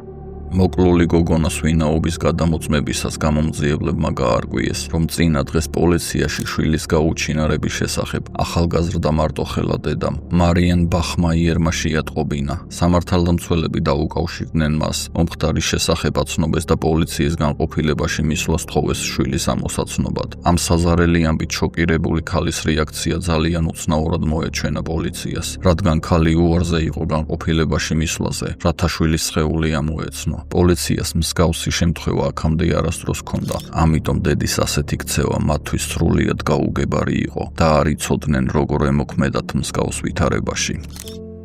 მოკლული გოგონას ვინაობის გადამოწმებისას გამომძიებლებმა გაარკვიეს, რომ წინა დღეს პოლიციაში შვილის გაუჩინარების შესახებ ახალგაზრდა მარტოხელა დედამ მარიან ბახმაიერმა შეატყობინა. სამართალდამცველები დაუკავშირდნენ მას, მომხდარის შესახებ აცნობეს და პოლიციის განყოფილებაში მისვლას თხოვეს შვილის ამოსაცნობად. ამ საზარელი ამბით შოკირებული ქალის რეაქცია ძალიან უცნაურად მოეჩვენა პოლიციას, რადგან ქალი უარზე იყო განყოფილებაში მისვლაზე, რათა შვილის სხეული ამოეცნო. პოლიციას მსგავსი შემთხვევა აქამდე არასდროს ჰქონდა, ამიტომ დედის ასეთი ქცევა მათთვის სრულიად გაუგებარი იყო და არ იცოდნენ როგორ ემოქმედათ მსგავს ვითარებაში.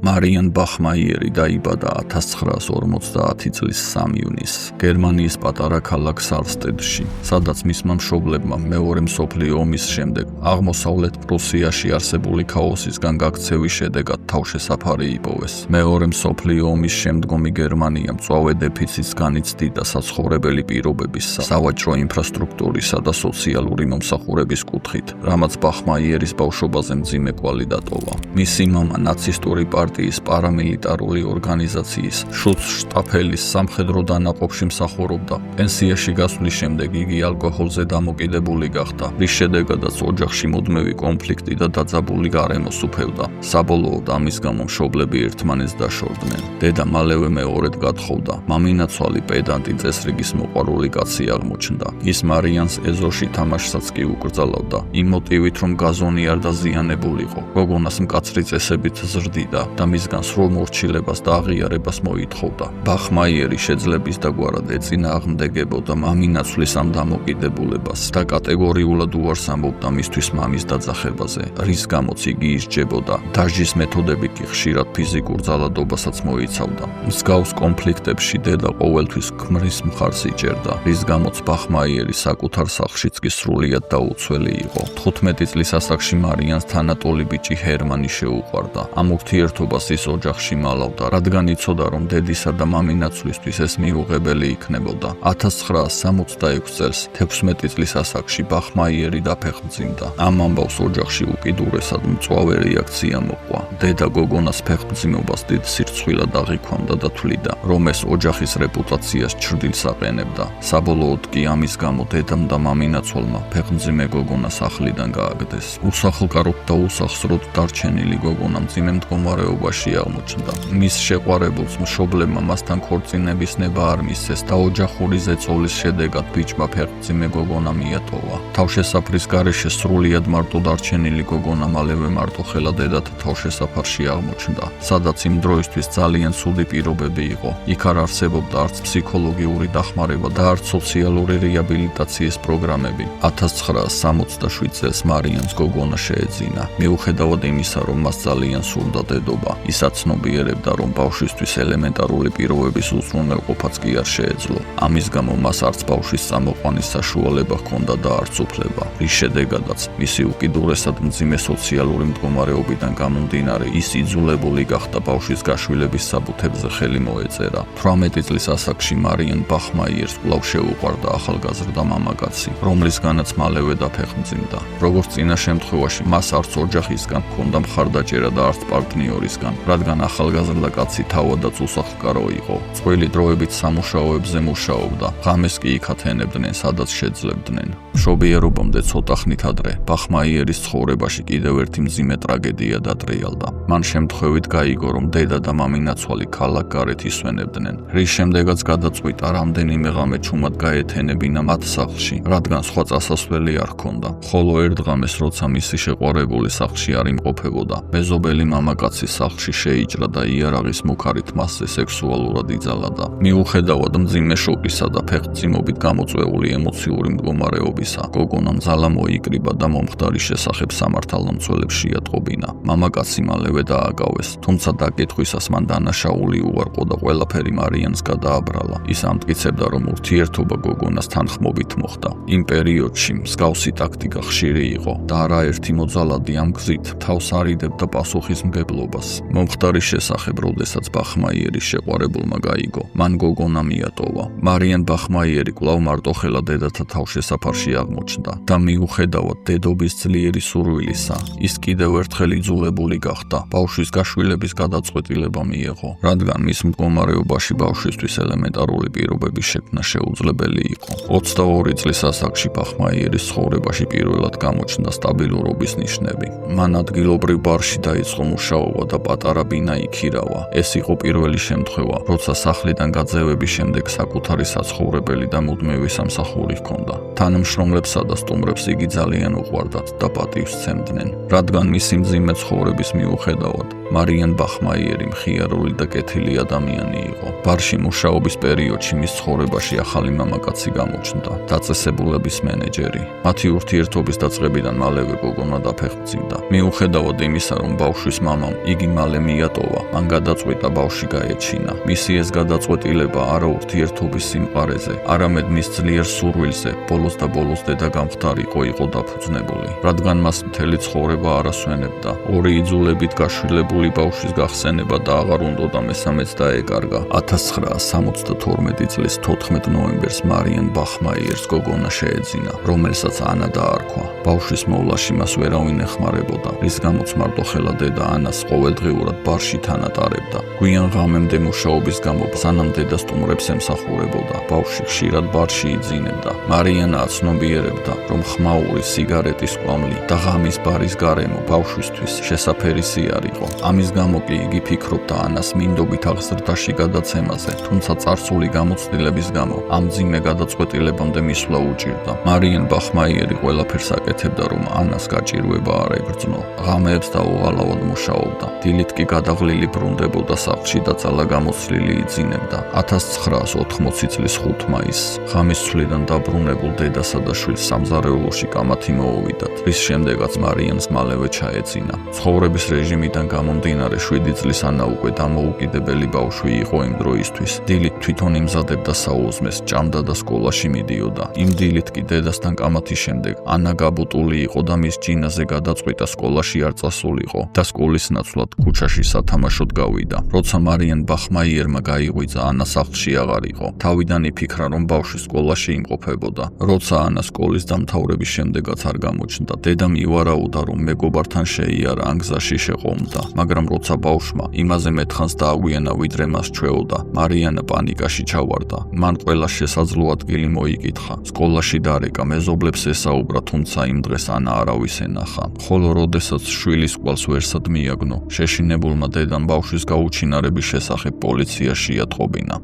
მარიან ბახმაიერი დაიბადა 1950 წლის 3 ივნისს გერმანიის პატარა ქალაქ სალსტედში, სადაც მისმა მშობლებმა მეორე მსოფლიო ომის შემდეგ აღმოსავლეთ პრუსიაში არსებული ქაოსისგან გაქცევის შედეგად თავშესაფარი იპოვეს. მეორე მსოფლიო ომის შემდგომი გერმანია მწვავე დეფიციტს განიცდიდა საცხოვრებელი პირობების, სავაჭრო ინფრასტრუქტურისა და სოციალური მომსახურების კუთხით, რამაც ბახმაიერის ბავშვობაზე მძიმე კვალი დატოვა. მისი მამა ნაცისტური პარტიის პარამილიტარული ორგანიზაციის შუცშტაფელის სამხედრო დანაყოფში მსახურობდა. პენსიაში გასვლის შემდეგ იგი ალკოჰოლზე დამოკიდებული გახდა, რის შედეგადაც ოჯახში მუდმივი კონფლიქტი და დაძაბული გარემო სუფევდა. საბოლოოდ ამის გამო მშობლები ერთმანეთს დაშორდნენ. დედა მალევე მეორედ გათხოვდა. მამინაცვალი პედანტი წესრიგის მოყვარული კაცი აღმოჩნდა. ის მარიანს ეზოში თამაშსაც კი უკრძალავდა, იმ მოტივით, რომ გაზონი არ დაზიანებულიყო. გოგონას მკაცრი წესებით ზრდიდა და მისგან სრულ მორჩილებას და აღიარებას მოითხოვდა. ბახმაიერი შეძლების დაგვარად ეწინააღმდეგებოდა მამინაცვლის ამ დამოკიდებულებას და კატეგორიულად უარს ამბობდა მისთვის მამის დაძახებაზე, რის გამოც იგი ისჯებოდა. დაჟის მეთოდები კი ხშირად ფიზიკურ ძალადობასაც მოიცავდა. მსგავს კონფლიქტებში დედა ყოველთვის ქმრის მხარს იჭერდა, რის გამოც ბახმაიერი საკუთარ სახლშიც კი სრულიად დაუცველი იყო. 15 წლის ასაკში მარიანს თანატოლი ბიჭი ჰერმანი შეუყვარდა. ამ ურთიერთობას ის ოჯახში მალავდა, რადგან იცოდა, რომ დედისა და მამინაცვლისთვის ეს მიუღებელი იქნებოდა. 1966 წელს 16 წლის ასაკში ბახმაიერი დაფეხმძიმდა. ამ ამბავს ოჯახში უკიდურესად მწვავე რეაქცია მოყვა. დედა გოგონას ფეხმძიმობას დიდ სირცხვილად აღიქვამდა და თვლიდა, რომ ეს ოჯახის რეპუტაციას ჩრდილს აყენებდა. საბოლოოდ კი ამის გამო დედამ და მამინაცვალმა ფეხმძიმე გოგონას ახლიდან გააგდეს. უსახლკაროდ და უსახსროდ დარჩენილი გოგონა მძიმე მდგომარეობაში აღმოჩნდა. მის შეყვარებულს მშობლებმა მასთან ქორწინების ნება არ მისცეს და ოჯახური ზეწოლის შედეგად ბიჭმა ფეხმძიმე გოგონა მიატოვა. თავშესაფრის გარეშე სრულიად მარტო დარჩენილი გოგონა მალევე მარტოხელა დედათა თავშესაფარში აღმოჩნდა, სადაც იმ დროისთვის ძალიან ცუდი პირობები იყო. იქ არ არსებობდა არც ფსიქოლოგიური დახმარება და არც სოციალური რეაბილიტაციის პროგრამები. 1967 წელს მარიანს გოგონა შეეძინა. მიუხედავად იმისა, რომ მას ძალიან სურდა დედობა, ის აცნობიერებდა, რომ ბავშვისთვის ელემენტარული პირობების უზრუნველყოფაც კი არ შეეძლო. ამის გამო მას არც ბავშვის წამოყვანის საშუალება ჰქონდა და არც უფლება, რის შედეგადაც მისი უკიდურესად მძიმე სოციალური მდგომარეობიდან გამომდინარე ის იძულებული გახდა ბავშვის გაშვილების საბუთებზე ხელი მოეწერა. 18 წლის ასაკში მარიან ბახმაიერს კვლავ შეუყვარდა ახალგაზრდა მამაკაცი, რომლისგანაც მალევე დაფეხმძიმდა. როგორც წინა შემთხვევაში, მას არც ოჯახისგან ჰქონდა მხარდაჭერა და არც პარტნიორისგან, რადგან ახალგაზრდა კაცი თავადაც უსახლკარო იყო. წყვილი დროებით სამუშაოებზე მუშაობდა, ღამეს კი იქ ათენებდნენ, სადაც შეძლებდნენ. მშობიერობამდე ცოტა ხნით ადრე ბახმაიერის ცხოვრებაში კიდევ ერთი მძიმე ტრაგედია დატრიალდა. მან შემთხვევით გაიგო, რომ დედა და მამინაცვალი ქალაქ გარეთ ისვენებდნენ, რის შემდეგაც გადაწყვიტა რამდენიმე ღამე ჩუმად გაეთენებინა მათ სახლში, რადგან სხვა წასასვლელი არ ჰქონდა. ხოლო ერთ ღამეს, როცა მისი შეყვარებული სახლში არ იმყოფებოდა, მეზობელი მამაკაცი სახლში შეიჭრა და იარაღის მუქარით მასზე სექსუალურად იძალადა. მიუხედავად მძიმე შოკისა და ფეხმძიმობით გამოწვეული ემოციური მდგომარეობისა, გოგონამ ძალა მოიკრიბა და მომხდარის შესახებ სამართალმცველებს შეატყობინა. მამაკაცი მალევე დააკავეს, თუმცა დაკითხვისას მან დანაშაული უარყო და ყველაფერი მარიანს გადააბრალა. ის ამტკიცებდა, რომ ურთიერთობა გოგონას თანხმობით მოხდა. იმ პერიოდში მსგავსი ტაქტიკა ხშირი იყო და არაერთი მოძალადი ამ გზით თავს არიდებდა პასუხისმგებლობას. მომხდარის შესახებ, როდესაც ბახმაიერის შეყვარებულმა გაიგო, მან გოგონა მიატოვა. მარიან ბახმაიერი კვლავ მარტოხელა დედათა თავშესაფარში აღმოჩნდა და მიუხედავად დედობის ძლიერი სურვილისა, ის კიდევ ერთხელ იძულებული გახდა ბავშვის გაშვილების გადაწყვეტილება მიეღო, რადგან მის მდგომარეობაში ბავშვისთვის ელემენტარული პირობების შექმნა შეუძლებელი იყო. 22 წლის ასაკში ბახმაიერის ცხოვრებაში პირველად გამოჩნდა სტაბილურობის ნიშნები. მან ადგილობრივ ბარში დაიწყო მუშაობა და პატარა ბინა იქირავა. ეს იყო პირველი შემთხვევა, როცა სახლიდან გაძევების შემდეგ საკუთარი საცხოვრებელი და მუდმივი სამსახური ჰქონდა. თანამშრომლებსა და სტუმრებს იგი ძალიან უყვარდათ და პატივს სცემდნენ, რადგან მისი მძიმე ცხოვრების მიუხედავად, მარიან ბახმაიერი მხიარული და კეთილი ადამიანი იყო. ბარში მუშაობის პერიოდში მის ცხოვრებაში ახალი მამაკაცი გამოჩნდა, დაწესებულების მენეჯერი. მათი ურთიერთობის დაწყებიდან მალევე გოგონა დაფეხმძიმდა. მიუხედავად იმისა, რომ ბავშვის მამამ იგი მალე მიატოვა, მან გადაწყვიტა ბავშვი გაეჩინა. მისი ეს გადაწყვეტილება არა ურთიერთობის სიმყარეზე, არამედ მის ძლიერ სურვილზე, ბოლოს ბოლოს და ბოლოს დედა გამხდარიყო იყო დაფუძნებული, რადგან მას მთელი ცხოვრება არ ასვენებდა. ორი იძულებით გაშვილებული ბავშვის გახსენება და აღარ უნდოდა მესამეც დაეკარგა. 1972 წლის 14 ნოემბერს მარიან ბახმაიერს გოგონა შეეძინა, რომელსაც ანა დაარქვა. ბავშვის მოვლაში მას ვერავინ ეხმარებოდა, რის გამოც მარტოხელა დედა ანას ყოველდღიურად ბარში თანატარებდა. გვიან ღამემდე მუშაობის გამო სანამ დედა სტუმრებს ემსახურებოდა, ბავშვი ხშირად ბარში იძინებდა. მარიანა აცნობიერებდა, რომ ხმაური, სიგარეტის კვამლი და ღამის ბარის გარემო ბავშვისთვის შესაფერისი არ იყო. ამის გამო კი იგი ფიქრობდა ანას მინდობით აღზრდაში გადაცემაზე, თუმცა წარსული გამოცდილების გამო ამ მძიმე გადაწყვეტილებამდე მისვლა უჭირდა. მარიან ბახმაიერი ყველაფერს აკეთებდა, რომ ანას გაჭირვება არ ეგრძნო. ღამეებს დაუღალავად მუშაობდა. დილით კი გადაღლილი ბრუნდებოდა სახლში და ძალა გამოცლილი იძინებდა. 1980 წლის 5 მაისს ღამის ცვლიდან დაბრუნებულ დედასა და შვილს სამზარეულოში კამათი მოუვიდათ, რის შემდეგაც მარიანს მალევე ჩაეძინა. ცხოვრების რეჟიმიდან გამომდინარე 7 წლის ანა უკვე დამოუკიდებელი ბავშვი იყო იმ დროისთვის. დილით თვითონ იმზადებდა საუზმეს, ჭამდა და სკოლაში მიდიოდა. იმ დილით კი დედასთან კამათის შემდეგ ანა გაბუტული იყო და მის ჯინაზე გადაწყვიტა სკოლაში არ წასულიყო და სკოლის ნაცვლად ქუჩაში სათამაშოდ გავიდა. როცა მარიან ბახმაიერმა გაიღვიძა, ანა სახლში აღარ იყო. თავიდან იფიქრა, რომ ბავშვი სკოლაში იმყოფებოდა. როცა ანა სკოლის დამთავრების შემდეგაც არ გამოჩნდა, დედამ ივარაუდა, რომ მეგობართან შეიარა ან გზაში შეყომდა, მაგრამ როცა ბავშვმა იმაზე მეთხანს დააგვიანა, ვიდრე მას ჩვეოდა, მარიანა პანიკაში ჩავარდა. მან ყველა შესაძლო ადგილი მოიკითხა. სკოლაში დარეკა, მეზობლებს ესაუბრა, თუმცა იმ დღეს ანა არავის ენახა. ხოლო როდესაც შვილის კვალს ვერსად მიაგნო, შეშინებულმა დედამ ბავშვის გაუჩინარების შესახებ პოლიციაში ატყობინა.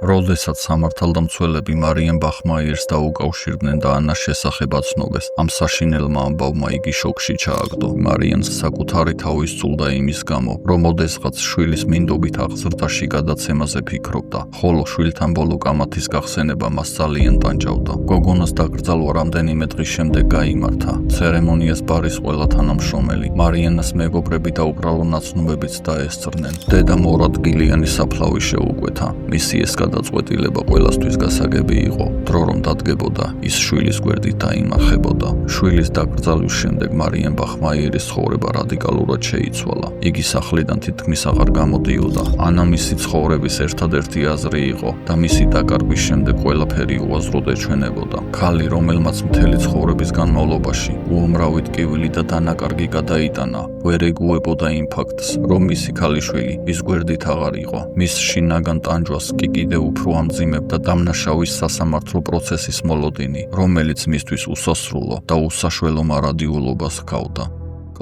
როდესაც სამართალდამცველები მარიან ბახმაიერს დაუკავშირდნენ და ანას შესახებ აცნობეს, ამ საშინელმა ამბავმა იგი შოკში ჩააგდო. მარიანს საკუთარი თავი სძულდა იმის გამო, რომ ოდესღაც შვილის მინდობით აღზრდაში გადაცემაზე ფიქრობდა, ხოლო შვილთან ბოლო კამათის გახსენება მას ძალიან ტანჯავდა. გოგონას დაკრძალვა რამდენიმე დღის შემდეგ გაიმართა. ცერემონიას ბარის ყველა თანამშრომელი, მარიანას მეგობრები და უბრალო ნაცნობებიც დაესწრნენ. დედამ 2 ადგილიანი საფლავი შეუკვეთა. მისი ეს გადაწყვეტილება ყველასთვის გასაგები იყო. დრო რომ დადგებოდა, ის შვილის გვერდით დაიმარხებოდა. შვილის დაკრძალვის შემდეგ მარიან ბახმაიერის ცხოვრება რადიკალურად შეიცვალა. იგი სახლიდან თითქმის აღარ გამოდიოდა. ანა მისი ცხოვრების ერთადერთი აზრი იყო და მისი დაკარგვის შემდეგ ყველაფერი უაზროდ ეჩვენებოდა. ქალი, რომელმაც მთელი ცხოვრების განმავლობაში უამრავი ტკივილი და დანაკარგი გადაიტანა, ვერ ეგუებოდა იმ ფაქტს, რომ მისი ქალიშვილი მის გვერდით აღარ იყო. მის შინაგან ტანჯვას კი კიდევ უფრო ამძიმებდა დამნაშავის სასამართლო პროცესის მოლოდინი, რომელიც მისთვის უსასრულო და უსაშველო მარადიულობას ჰგავდა.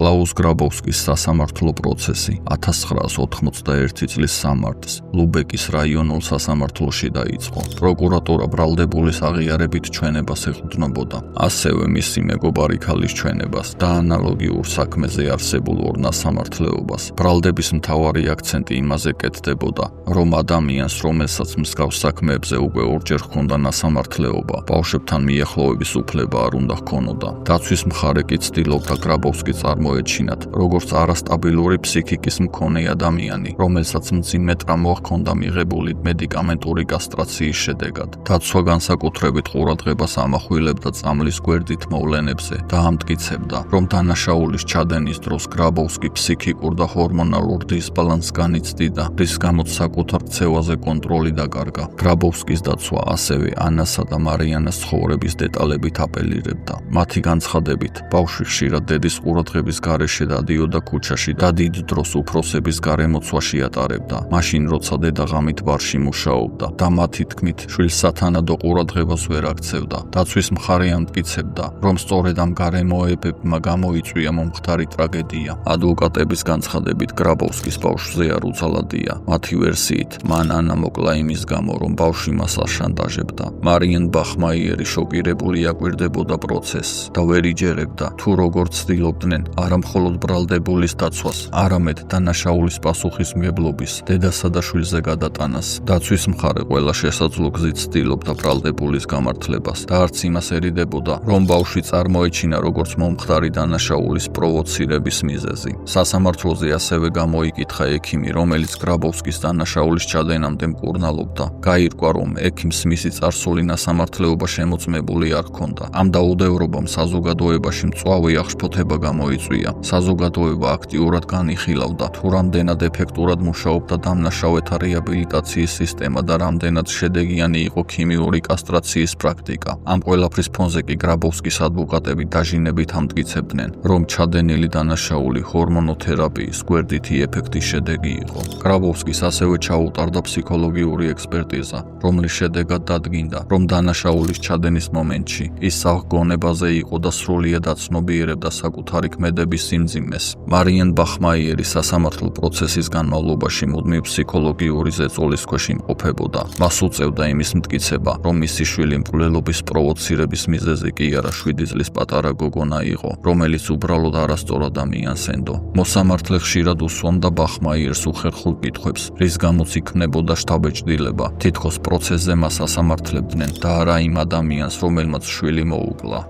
კლაუს გრაბოვსკის სასამართლო პროცესი 1981 წლის სამარტს ლუბეკის რაიონულ სასამართლოში დაიწყო. პროკურატურა ბრალდებულის აღიარებით ჩვენებას ეყრდნობოდა, ასევე მისი მეგობარი ქალის ჩვენებას და ანალოგიურ საქმეზე არსებულ ორ ნასამართლეობას. ბრალდების მთავარი აქცენტი იმაზე კეთდებოდა, რომ ადამიანს, რომელსაც მსგავს საქმეებზე უკვე ორჯერ ჰქონდა ნასამართლეობა, ბავშვებთან მიახლოვების უფლება არ უნდა ჰქონოდა. დაცვის მხარე კი ცდილობდა გრაბოვსკი მოეჩინათ, როგორც არასტაბილური ფსიქიკის მქონე ადამიანი, რომელსაც მძიმე ტრამვა ჰქონდა მიღებული მედიკამენტური კასტრაციის შედეგად. დაცვა განსაკუთრებით ყურადღებას ამახვილებდა წამლის გვერდით მოვლენებზე და ამტკიცებდა, რომ დანაშაულის ჩადენის დროს გრაბოვსკი ფსიქიკურ და ჰორმონალურ დისბალანსს განიცდიდა, რის გამოც საკუთარ ქცევაზე კონტროლი დაკარგა. გრაბოვსკის დაცვა ასევე ანასა და მარიანას ცხოვრების დეტალებით აპელირებდა. მათი განცხადებით, ბავშვი ხშირად დედის ყურადღების გარეშე დადიოდა ქუჩაში და დიდ დროს უფროსების გარემოცვაში ატარებდა, მაშინ როცა დედა ღამით ბარში მუშაობდა და მათი თქმით შვილს სათანადო ყურადღებას ვერ აქცევდა. დაცვის მხარე ამტკიცებდა, რომ სწორედ ამ გარემოებებმა გამოიწვია მომხდარი ტრაგედია. ადვოკატების განცხადებით გრაბოვსკის ბავშვზე არ უცალადია. მათი ვერსიით, მან ანა მოკლა იმის გამო, რომ ბავშვი მას აშანტაჟებდა. მარიან ბახმაიერი შოკირებული აკვირდებოდა პროცესს და ვერ იჯერებდა, თუ როგორ ცდილობდნენ არა მხოლოდ ბრალდებულის დაცვას, არამედ დანაშაულის პასუხისმგებლობის, დედასა და შვილზე გადატანას. დაცვის მხარე ყველა შესაძლო გზით ცდილობდა ბრალდებულის გამართლებას და არც იმას ერიდებოდა, რომ ბავშვი წარმოეჩინა როგორც მომხდარი დანაშაულის პროვოცირების მიზეზი. სასამართლოზე ასევე გამოიკითხა ექიმი, რომელიც გრაბოვსკის დანაშაულის ჩადენამდე მკურნალობდა. გაირკვა, რომ ექიმს მისი წარსული ნასამართლეობა შემოწმებული არ ჰქონდა. ამ დაუდევრობამ საზოგადოებაში მწვავე აღშფოთება გამოიწვია. საზოგადოება აქტიურად განიხილავდა, თუ რამდენად ეფექტურად მუშაობდა დამნაშავეთა რეაბილიტაციის სისტემა და რამდენად შედეგიანი იყო ქიმიური კასტრაციის პრაქტიკა. ამ ყველაფრის ფონზე კი გრაბოვსკის ადვოკატები დაჟინებით ამტკიცებდნენ, რომ ჩადენილი დანაშაული ჰორმონოთერაპიის გვერდითი ეფექტის შედეგი იყო. გრაბოვსკის ასევე ჩაუტარდა ფსიქოლოგიური ექსპერტიზა, რომლის შედეგად დადგინდა, რომ დანაშაულის ჩადენის მომენტში ის საღგონებაზე იყო და სრულიად აცნობიერებდა საკუთარი ქმედების სიმძიმეს. მარიენ ბახმაიერი სასამართლო პროცესის განმავლობაში მუდმივ ფსიქოლოგიური ზეწოლის ქვეშ იმყოფებოდა. მას უწევდა იმის მტკიცება, რომ მისი შვილი მკვლელობის პროვოცირების მიზეზი კი არა 7 წლის პატარა გოგონა იყო, რომელიც უბრალოდ არასწორ ადამიანს ენდო. მოსამართლე ხშირად უსვამდა ბახმაიერს უხერხულ კითხვებს, რის გამოც იქმნებოდა შთაბეჭდილება, თითქოს პროცესზე მას ასამართლებდნენ და არა იმ ადამიანს, რომელმაც შვილი მოუკლა.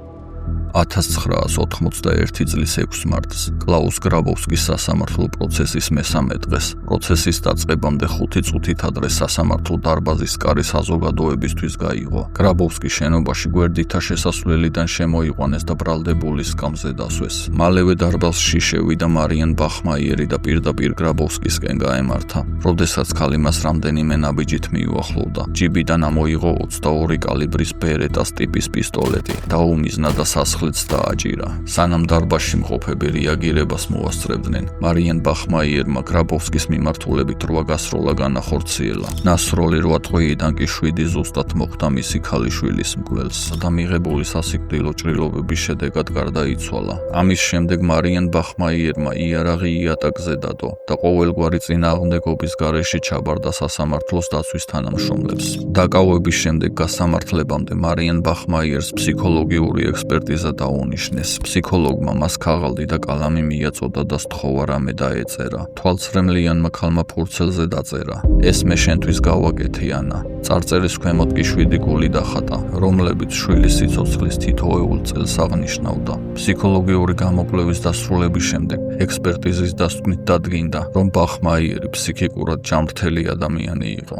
1991 წლის 6 მარტს, კლაუს გრაბოვსკის სასამართლო პროცესის მესამე დღეს, პროცესის დაწყებამდე 5 წუთით ადრე სასამართლო დარბაზის კარი საზოგადოებისთვის გაიღო. გრაბოვსკის შენობაში გვერდითა შესასვლელიდან შემოიყვანეს და ბრალდებულის სკამზე დასვეს. მალევე დარბაზში შევიდა მარიენ ბახმაიერი და პირდაპირ გრაბოვსკისკენ გაემართა. როდესაც ქალი მას რამდენიმე ნაბიჯით მიუახლოვდა, ჯიბიდან ამოიღო 22 კალიბრის ბერეტას ტიპის პისტოლეტი, დაუმიზნა და სახლიც დააჭირა. სანამ დარბაზში მყოფები რეაგირებას მოასწრებდნენ, მარიენ ბახმაიერმა გრაბოვსკის მიმართულებით 8 გასროლა განახორციელა. ნასროლი 8 ტყვიიდან კი 7 ზუსტად მოხვდა მისი ქალიშვილის მკვლელს და მიღებული სასიკვდილო ჭრილობების შედეგად გარდაიცვალა. ამის შემდეგ მარიენ ბახმაიერმა იარაღი იატაკზე დადო და ყოველგვარი წინააღმდეგობის გარეშე ჩაბარდა სასამართლოს დაცვის თანამშრომლებს. დაკავების შემდეგ გასამართლებამდე მარიენ ბახმაიერს ფსიქოლოგიური ექსპერტიზა დაუნიშნეს. ფსიქოლოგმა მას ქაღალდი და კალამი მიაწოდა და სთხოვა რამე დაეწერა. თვალცრემლიანმა ქალმა ფურცელზე დაწერა: ეს მე შენთვის გავაკეთე, ანა. წარწერის ქვემოთ კი 7 გული დახატა, რომლებიც შვილის სიცოცხლის თითოეულ წელს აღნიშნავდა. ფსიქოლოგიური გამოკვლევის დასრულების შემდეგ ექსპერტიზის დასკვნით დადგინდა, რომ ბახმაიერი ფსიქიკურად ჯანმრთელი ადამიანი იყო.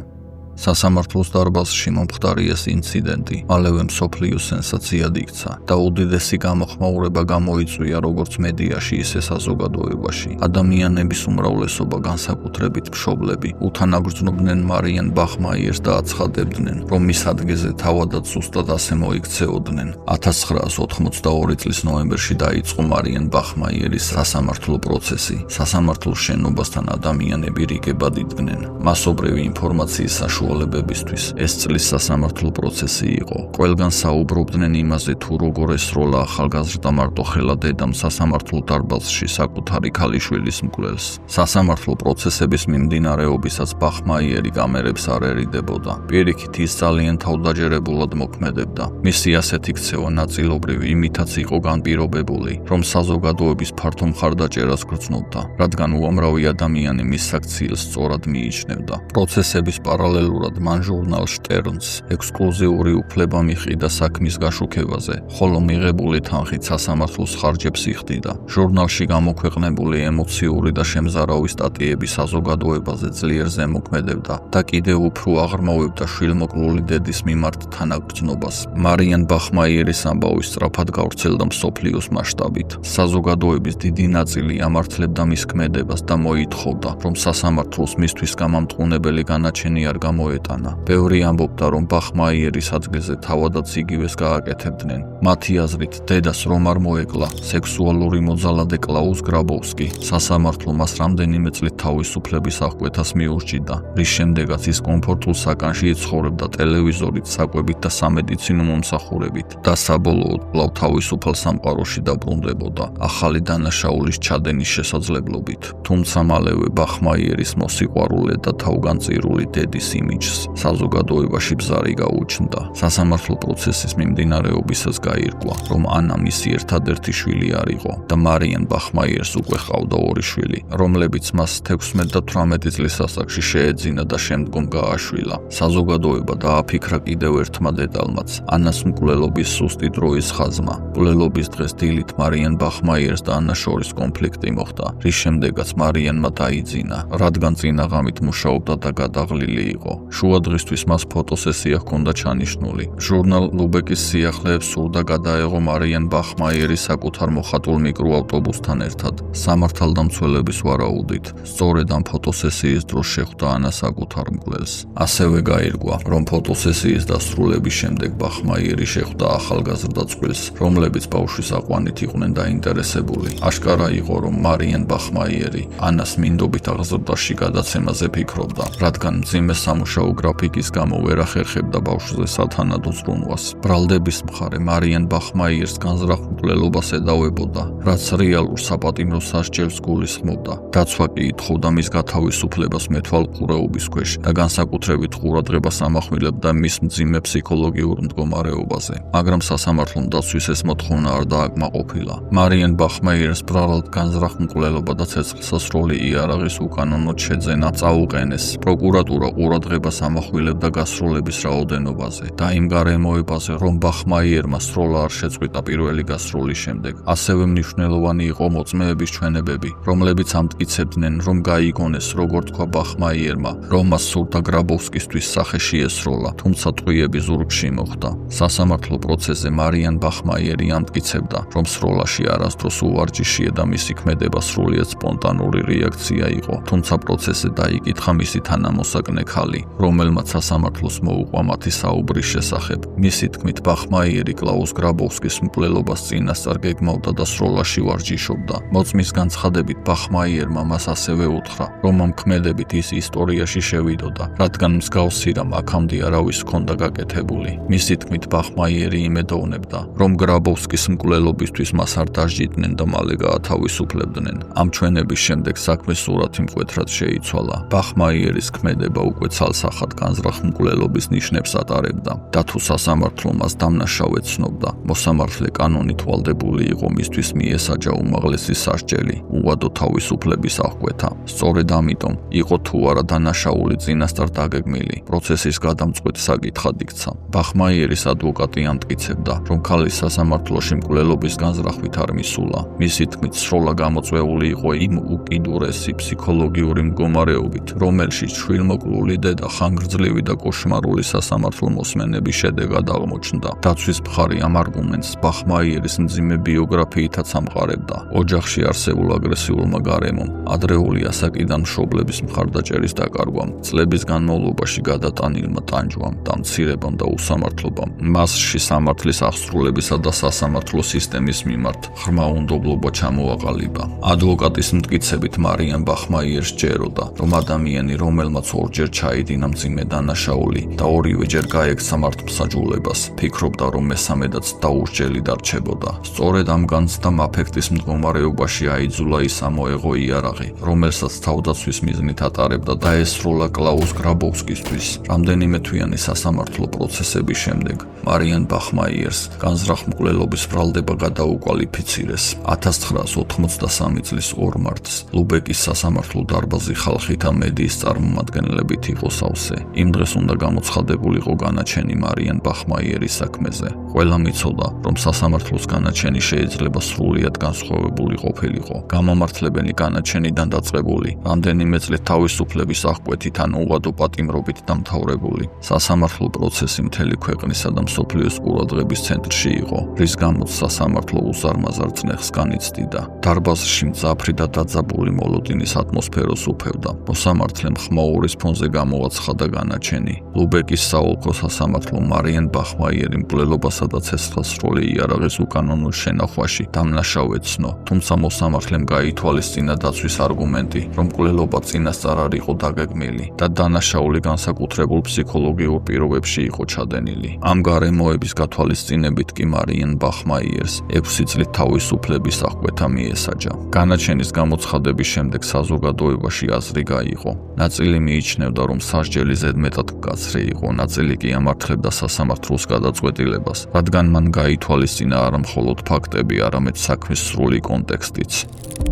სასამართლოს დარბაზში მომხდარი ეს ინციდენტი მალევე მსოფლიოს სენსაციად იქცა და უდიდესი გამოხმაურება გამოიწვია როგორც მედიაში, ისე საზოგადოებაში. ადამიანების უმრავლესობა, განსაკუთრებით მშობლები, უთანაგრძნობდნენ მარიენ ბახმაიერს და აცხადებდნენ, რომ მის ადგილზე თავადაც ზუსტად ასე მოიქცეოდნენ. 1992 წლის ნოემბერში დაიწყო მარიენ ბახმაიერის სასამართლო პროცესი. სასამართლოს შენობასთან ადამიანები რიგებად იდგნენ. მასობრივი ინფორმაციის საშუალებებისთვის ეს წლის სასამართლო პროცესი იყო. ყველგან საუბრობდნენ იმაზე, თუ როგორ ესროლა ახალგაზრდა მარტოხელა დედამ სასამართლო დარბაზში საკუთარი ქალიშვილის მკვლელს. სასამართლო პროცესების მიმდინარეობისას ბახმაიერი კამერებს არ ერიდებოდა. პირიქით, ის ძალიან თავდაჯერებულად მოქმედებდა. მისი ასეთი ქცევა ნაწილობრივ იმითაც იყო განპირობებული, რომ საზოგადოების ფართო მხარდაჭერას გრძნობდა, რადგან უამრავი ადამიანი მის საქციელს სწორად მიიჩნევდა. პროცესების პარალელურად მან ჟურნალ შტერნს ექსკლუზიური უფლება მიჰყიდა საქმის გაშუქებაზე, ხოლო მიღებული თანხით სასამართლოს ხარჯებს იხდიდა. ჟურნალში გამოქვეყნებული ემოციური და შემზარავი სტატიები საზოგადოებაზე ძლიერ ზემოქმედებდა და კიდევ უფრო აღრმავებდა შვილმოკლული დედის მიმართ თანაგრძნობას. მარიენ ბახმაიერის ამბავი სწრაფად გავრცელდა მსოფლიოს მასშტაბით. საზოგადოების დიდი ნაწილი ამართლებდა მის ქმედებას და მოითხოვდა, რომ სასამართლოს მისთვის გამამტყუნებელი განაჩენი არ გამოეტანა. ბევრი ამბობდა, რომ ბახმაიერის ადგილზე თავადაც იგივეს გააკეთებდნენ. მათი აზრით, დედას რომ არ მოეკლა სექსუალური მოძალადე კლაუს გრაბოვსკი, სასამართლო მას რამდენიმე წლით თავისუფლების აღკვეთას მიურჩიდა, რის შემდეგაც ის კომფორტულ საკანში იცხოვრებდა ტელევიზორით, საკვებით და სამედიცინო მომსახურებით და საბოლოოდ კვლავ თავისუფალ სამყაროში დაბრუნდებოდა ახალი დანაშაულის ჩადენის შესაძლებლობით. თუმცა მალევე ბახმაიერის მოსიყვარულე და თავგანწირული დედის იმიჯს. საზოგადოებაში ბზარი გაუჩნდა. სასამართლო პროცესის მიმდინარეობისას გაირკვა, რომ ანა მისი ერთადერთი შვილი არ იყო და მარიან ბახმაიერს უკვე ჰყავდა 2 შვილი, რომლებიც მას 16 და 18 წლის ასაკში შეეძინა და შემდგომ გააშვილა. საზოგადოება დააფიქრა კიდევ ერთმა დედალმაც, ანას მკვლელობის სუსტი დროის ხაზმა. მკვლელობის დღეს დილით მარიან ბახმაიერს და ანას შორის კონფლიქტი მოხდა, რის შემდეგაც მარიანმა დაიძინა, რადგან წინა ღამით მუშაობდა და გადაღლილი იყო. შუა დღისთვის მას ფოტოსესია ჰქონდა ჩანიშნული. ჟურნალ ლუბეკის სიახლეებს სურდა გადაეღო მარიან ბახმაიერი საკუთარ მოხატულ მიკროავტობუსთან ერთად. სამართალდამცველების ვარაუდით, სწორედ ამ ფოტოსესიის დროს შეხვდა ანა საკუთარ მკვლელს. ასევე გაირკვა, რომ ფოტოსესიის დასრულების შემდეგ ბახმაიერი შეხვდა ახალგაზრდა წყვილს, რომლებიც ბავშვის აყვანით იყვნენ დაინტერესებული. აშკარა იყო, რომ მარიან ბახმაიერი ანას მინდობით აღზრდაში გადაცემაზე ფიქრობდა, რადგან მძიმე სამუშაო გრაფიკის გამო ვერ ახერხებდა ბავშვზე სათანადო ზრუნვას. ბრალდების მხარე მარიან ბახმაიერს განზრახ მკვლელობას ედავებოდა, რაც რეალურ საპატიმრო სასჯელს გულისხმობდა. დაცვა კი ითხოვდა მის გათავისუფლებას მეთვალყურეობის ქვეშ და განსაკუთრებით ყურადღებას ამახვილებდა მის მძიმე ფსიქოლოგიურ მდგომარეობაზე. მაგრამ სასამართლომ დაცვის ეს მოთხოვნა არ დააკმაყოფილა. მარიან ბახმაიერს ბრალად განზრახ მკვლელობა და ცეცხლსასროლი იარაღის უკანონოდ შეძენა წაუყენეს. პროკურატურა ყურადღებას ამახვილებდა გასროლების რაოდენობაზე და იმ გარემოებაზე, რომ ბახმაიერმა სროლა არ შეწყვიტა პირველი გასროლის შემდეგ. ასევე მნიშვნელოვანი იყო მოწმეების ჩვენებები, რომლებიც ამტკიცებდნენ, რომ გაიგონეს, როგორ თქვა ბახმაიერმა, რომ მას სურდა გრაბოვსკისთვის სახეში ესროლა, თუმცა ტყვიები ზურგში მოხდა. სასამართლო პროცესზე მარიან ბახმაიერი ამტკიცებდა, რომ სროლაში არასდროს უვარჯიშია და მისი ქმედება სრულიად სპონტანური რეაქცია იყო, თუმცა პროცესზე დაიკითხა მისი თანამოსაგნე ქალი, რომელმაც სასამართლოს მოუყვა მათი საუბრის შესახებ. მისი თქმით, ბახმაიერი კლაუს გრაბოვსკის მკვლელობას წინასწარ გეგმავდა და სროლაში ვარჯიშობდა. მოწმის განცხადებით ბახმაიერმა მას ასევე უთხრა, რომ ამ ქმედებით ის ისტორიაში შევიდოდა, რადგან მსგავსი რამ აქამდე არავის ჰქონდა გაკეთებული. მისი თქმით, ბახმაიერი იმედოვნებდა, რომ გრაბოვსკის მკვლელობისთვის მას არ დაждიდნენ და მალე გაათავისუფლებდნენ. ამ ჩვენების შემდეგ საქმის სურათი მკვეთრად შეიცვალა. ბახმაიერის ქმედება უკვე ცალსახად განზრახ მკვლელობის ნიშნებს ატარებდა და თუ სასამართლო მას დამნაშავედ ცნობდა, მოსამართლე კანონით ვალდებული იყო მისთვის მიესაჯა უმაღლესი სასჯელი, უვადო თავისუფლების აღკვეთა. სწორედ ამიტომ იყო თუ არა დანაშაული წინასწარ დაგეგმილი, პროცესის გადამწყვეტ საკითხად იქცა. ბახმაიერის ადვოკატი ამტკიცებდა, რომ ქალის სასამართლოში მკვლელობის განზრახვით არ მისულა. მისი თქმით, სროლა გამოწვეული იყო იმ უკიდურესი ფსიქოლოგიური მდგომარეობით, რომელშიც შვილმოკლული დედა ხანგრძლივი და კოშმარული სასამართლო მოსმენების შედეგად აღმოჩნდა. დაცვის მხარი ამ არგუმენტს ბახმაიერის მძიმე ბიოგრაფიითაც ამყარებდა. ოჯახში არსებულ აგრესიულმა გარემომ, ადრეული ასაკიდან მშობლების მხარდაჭერის დაკარგვამ, წლების განმავლობაში გადატანილმა ტანჯვამ, დამცირებამ და უსამართლობამ, მასში სამართლის აღსრულებისა და სასამართლო სისტემის მიმართ ღრმა უნდობლობა ჩამოაყალიბა. ადვოკატის მტკიცებით მარიან ბახმაიერს ჯეროდა, რომ ადამიანი, რომელმაც ორჯერ ჩაიდინა მძიმე დანაშაული და ორივეჯერ გაექცა მართლმსაჯულებას, ფიქრობდა, რომ მესამედაც დაუსჯელი დარჩებოდა. სწორედ ამ განცდამ აფექტის მდგომარეობაში აიძულა ის ამოეღო იარაღი, რომელსაც თავდაცვის მიზნით ატარებდა და ესროლა კლაუს გრაბოვსკისთვის. რამდენიმე თვიანი სასამართლო პროცესების შემდეგ მარიან ბახმაიერს განზრახ მკვლელობის ბრალდება გადაუკვალიფიცირეს. 1983 წლის 2 მარტს ლუბეკის სასამართლო დარბაზი ხალხითა მედიის წარმომადგენლებით იყო სავსე. იმ დღეს უნდა გამოცხადებულიყო განაჩენი მარიან ბახმაიერის საქმეზე. ყველამ იცოდა, რომ სასამართლოს განაჩენი შეიძლება სრულიად განსხვავებული ყოფილიყო. გამომართლებელი განაჩენიდან დაწყებული, რამდენიმე წლით თავისუფლების აღკვეთით ან უვადო პატიმრობით დამთავრებული. სასამართლო პროცესი მთელი ქვეყნისა და მსოფლიოს ყურადღების ცენტრში იყო, რის გამოც სასამართლო უზარმაზარ წნეხს განიცდიდა. დარბაზში მძაფრი და დაძაბული მოლოდინის ატმოსფეროს უფევდა. მოსამართლემ ხმაურის ფონზე გამოაცხადა განაჩენი. ლუბეკის საოლქო სასამართლო მარიან ბახმაიერი მკვლელობასა და ცეცხლსასროლი იარაღის უკანონო შენახვაში დამნაშავედ ცნო, თუმცა მოსამართლემ გაითვალისწინა დაცვის არგუმენტი, რომ მკვლელობა წინასწარ არ იყო დაგეგმილი და დანაშაული განსაკუთრებულ ფსიქოლოგიურ პირობებში იყო ჩადენილი. ამ გარემოების გათვალისწინებით კი მარიან ბახმაიერს 6 წლით თავისუფლების აღკვეთა მიესაჯა. განაჩენის გამოცხადების შემდეგ საზოგადოებაში აზრი გაიყო. ნაწილი მიიჩნევდა, რომ სასარგებლო ზედმეტად მკაცრი იყო, ნაწილი კი ამართლებდა სასამართლოს გადაწყვეტილებას, რადგან მან გაითვალისწინა არა მხოლოდ ფაქტები, არამედ საქმის სრული კონტექსტიც.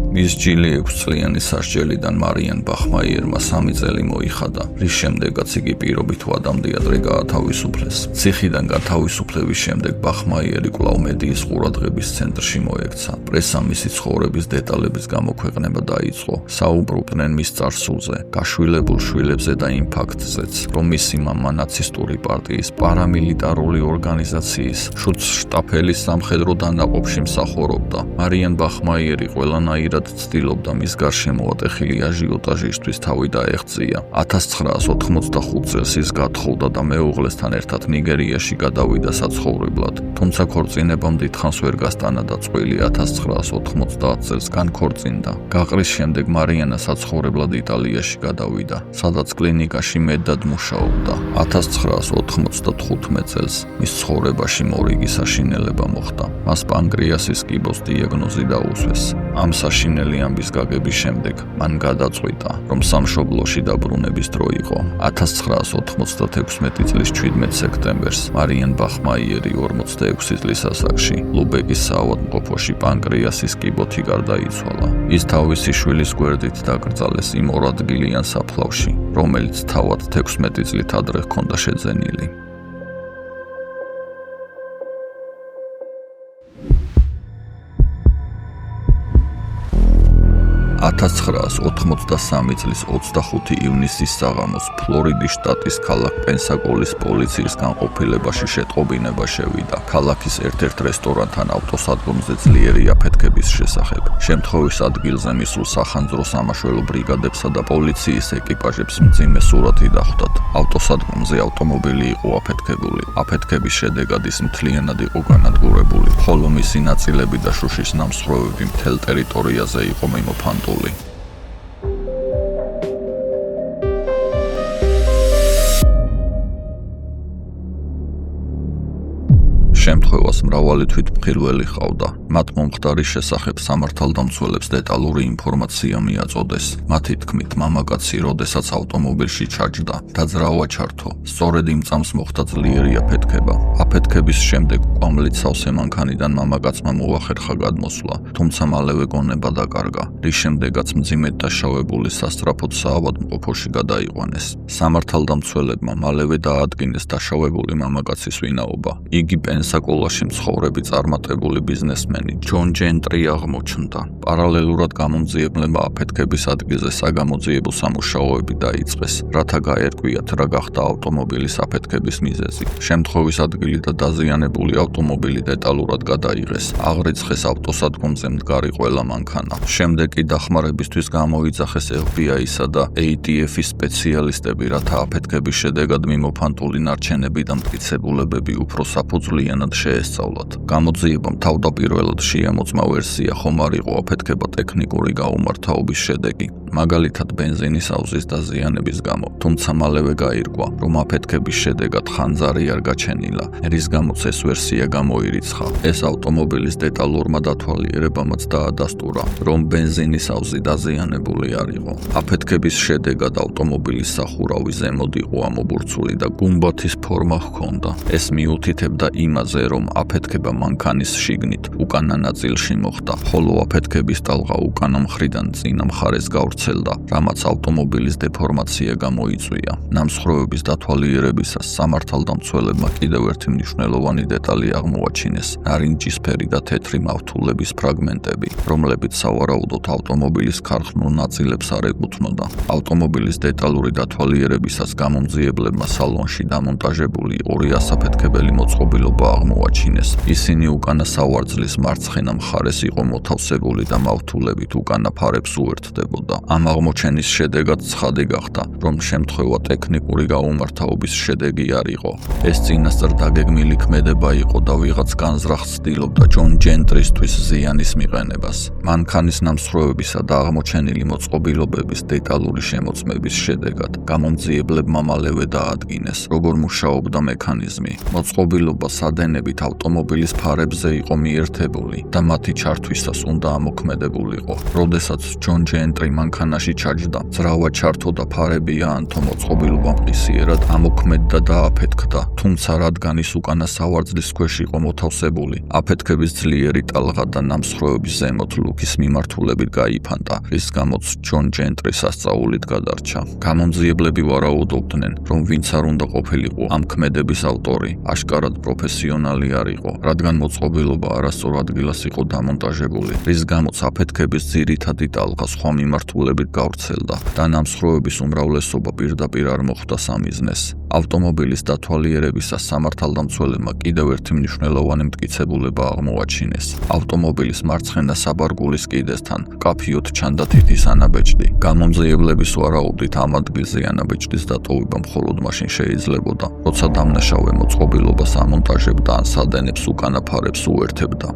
მის ჯილი 6 წლიანი სასჯელიდან მარიან ბახმაიერმა 3 წელი მოიხადა, რის შემდეგაც იგი პირობით ვადამდე ადრე გაათავისუფლეს. ციხიდან გათავისუფლების შემდეგ ბახმაიერი კვლავ მედიის ყურადღების ცენტრში მოექცა. პრესამ მისი ცხოვრების დეტალების გამოქვეყნება დაიწყო. საუბრობდნენ მის წარსულზე, გაშვილებულ შვილებზე და იმ ფაქტზეც, რომ მისი მამა ნაცისტური პარტიის პარამილიტარული ორგანიზაციის შუცშტაფელის სამხედრო დანაყოფში მსახურობდა. მარიან ბახმაიერი ყველანაირად ცდილობდა მის გარშემო ატეხილი აჟიოტაჟისთვის თავი დაეღწია. 1985 წელს ის გათხოვდა და მეუღლესთან ერთად ნიგერიაში გადავიდა საცხოვრებლად, თუმცა ქორწინებამ დიდხანს ვერ გასტანა და წყვილი 1990 წელს განქორწინდა. გაყრის შემდეგ მარიანა საცხოვრებლად იტალიაში გადავიდა, სადაც კლინიკაში მედდად მუშაობდა. 1995 წელს მის ცხოვრებაში მორიგი საშინელება მოხდა. მას პანკრიასის კიბოს დიაგნოზი დაუსვეს. ამ საშინელი ამბის გაგების შემდეგ მან გადაწყვიტა, რომ სამშობლოში დაბრუნების დრო იყო. 1996 წლის 17 სექტემბერს მარიან ბახმაიერი 46 წლის ასაკში ლუბეკის საავადმყოფოში პანკრიასის კიბოთი გარდაიცვალა. ის თავისი შვილის გვერდით დაკრძალეს იმ ორადგილიან საფლავში, რომელიც თავად 16 წლით ადრე ჰქონდა შეძენილი. 1993 წლის 25 ივნისის საღამოს ფლორიდის შტატის ქალაქ პენსაკოლის პოლიციის განყოფილებაში შეტყობინება შევიდა ქალაქის ერთ-ერთ რესტორანთან ავტოსადგომზე ძლიერი აფეთქების შესახებ. შემთხვევის ადგილზე მისულ სახანძრო სამაშველო ბრიგადებსა და პოლიციის ეკიპაჟებს მძიმე სურათი დახვდათ. ავტოსადგომზე ავტომობილი იყო აფეთქებული. აფეთქების შედეგად ის მთლიანად იყო განადგურებული, ხოლო მისი ნაწილები და შუშის ნამსხვრევები მთელ ტერიტორიაზე იყო მიმოფანტული. შემთხვევას მრავალი თვითმხილველი ჰყავდა. მათ მომხდარის შესახებ სამართალდამცველებს დეტალური ინფორმაცია მიაწოდეს. მათი თქმით, მამაკაცი, როდესაც ავტომობილში ჩაჯდა, დაძრავა ჩართო. სწორედ იმ წამს მოხდა ძლიერი აფეთქება. აფეთქების შემდეგ კვამლით სავსე მანქანიდან მამაკაცმა მოახერხა გადმოსვლა, თუმცა მალევე გონება დაკარგა, რის შემდეგაც მძიმედ დაშავებული სასწრაფოდ საავადმყოფოში გადაიყვანეს. სამართალდამცველებმა მალევე დაადგინეს დაშავებული მამაკაცის ვინაობა. იგი პენსაკოლაში მცხოვრები წარმატებული ბიზნესმენი ჯონ ჯენტრი აღმოჩნდა. პარალელურად გამომძიებლებმა აფეთქების ადგილზე საგამოძიებო სამუშაოები დაიწყეს, რათა გაერკვიათ რა გახდა ავტომობილის აფეთქების მიზეზი. შემთხვევის ადგილი და დაზიანებული ავტომობილი დეტალურად გადაიღეს. აღრიცხეს ავტოსადგომზე მდგარი ყველა მანქანა. შემდეგ კი დახმარებისთვის გამოიძახეს FBI-სა და ATF-ის სპეციალისტები, რათა აფეთქების შედეგად მიმოფანტული ნარჩენები და მტკიცებულებები უფრო საფუძვლიანად შეესწავლათ. გამოძიებამ თავდაპირველად შეამოწმა ვერსია, ხომ არ იყო აფეთქება ტექნიკური გაუმართავობის შედეგი, მაგალითად ბენზინის აუზის დაზიანების გამო, თუმცა მალევე გაირკვა, რომ აფეთქების შედეგად ხანძარი არ გაჩენილა, რის გამოც ეს ვერსია გამოირიცხა. ეს ავტომობილის დეტალურმა დათვალიერებამაც დაადასტურა, რომ ბენზინის აუზი დაზიანებული არ იყო. აფეთქების შედეგად ავტომობილის სახურავი ზემოთ იყო ამობურცული და გუმბათის ფორმა ჰქონდა. ეს მიუთითებდა იმაზე, რომ აფეთქება მანქანის შიგნით უკანა ნაწილში მოხდა, ხოლო აფეთქების ტალღა უკანა მხრიდან წინა მხარეს გავრცელდა, რამაც ავტომობილის დეფორმაცია გამოიწვია. ნამსხვრევების დათვალიერებისას სამართალდამცველებმა კიდევ ერთი მნიშვნელოვანი დეტალი აღმოაჩინეს: ნარინჯისფერი და თეთრი მავთულების ფრაგმენტები, რომლებიც სავარაუდოდ ავტომობილის ქარხნულ ნაწილებს არ ეკუთვნოდა. ავტომობილის დეტალური დათვალიერებისას გამომძიებლებმა სალონში დამონტაჟებული ორი ასაფეთქებელი მოწყობილობა აღმოაჩინეს. ისინი უკანა სავარძლის მარცხენა მხარეს იყო მოთავსებული და მავთულებით უკანა ფარებს უერთდებოდა. ამ აღმოჩენის შედეგად ცხადი გახდა, რომ შემთხვევა ტექნიკური გაუმართავობის შედეგი არ იყო. ეს წინასწარ დაგეგმილი ქმედება იყო და ვიღაც განზრახ ცდილობდა ჯონ ჯენტრისთვის ზიანის მიყენებას. მანქანის ნამსხვრევებისა და აღმოჩენილი მოწყობილობების დეტალური შემოწმების შედეგად გამომძიებლებმა მალევე დაადგინეს, როგორ მუშაობდა მექანიზმი. მოწყობილობა სადენებით ავტომობილის ფარებზე იყო მიერთებული და მათი ჩართვისას უნდა ამოქმედებულიყო. როდესაც ჯონ ჯენტრი მანქანის მანქანაში ჩაჯდა. ძრავა ჩართო და ფარებია ანთო მოწყობილობა მყისიერად ამოქმედდა და აფეთქდა. თუმცა რადგან ის უკანა სავარძლის ქვეშ იყო მოთავსებული, აფეთქების ძლიერი ტალღა და ნამსხვრევების ზემოთ ლუკის მიმართულებით გაიფანტა, რის გამოც ჯონ ჯენტრი სასწაულით გადარჩა. გამომძიებლები ვარაუდობდნენ, რომ ვინც არ უნდა ყოფილიყო ამ ქმედების ავტორი, აშკარად პროფესიონალი არ იყო, რადგან მოწყობილობა არასწორ ადგილას იყო დამონტაჟებული, რის გამოც აფეთქების ძირითადი ტალღა სხვა მიმართულებით გავრცელდა და ნამსხვრევების უმრავლესობა პირდაპირ არ მოხვდა სამიზნეს. ავტომობილის დათვალიერებისას სამართალდამცველებმა კიდევ ერთი მნიშვნელოვანი მტკიცებულება აღმოაჩინეს. ავტომობილის მარცხენა საბარგულის კიდესთან მკაფიოდ ჩანდა თითის ანაბეჭდი. გამომძიებლების ვარაუდით ამ ადგილზე ანაბეჭდის დატოვება მხოლოდ მაშინ შეიძლებოდა, როცა დამნაშავე მოწყობილობას ამონტაჟებდა ან სადენებს უკანა ფარებს უერთებდა.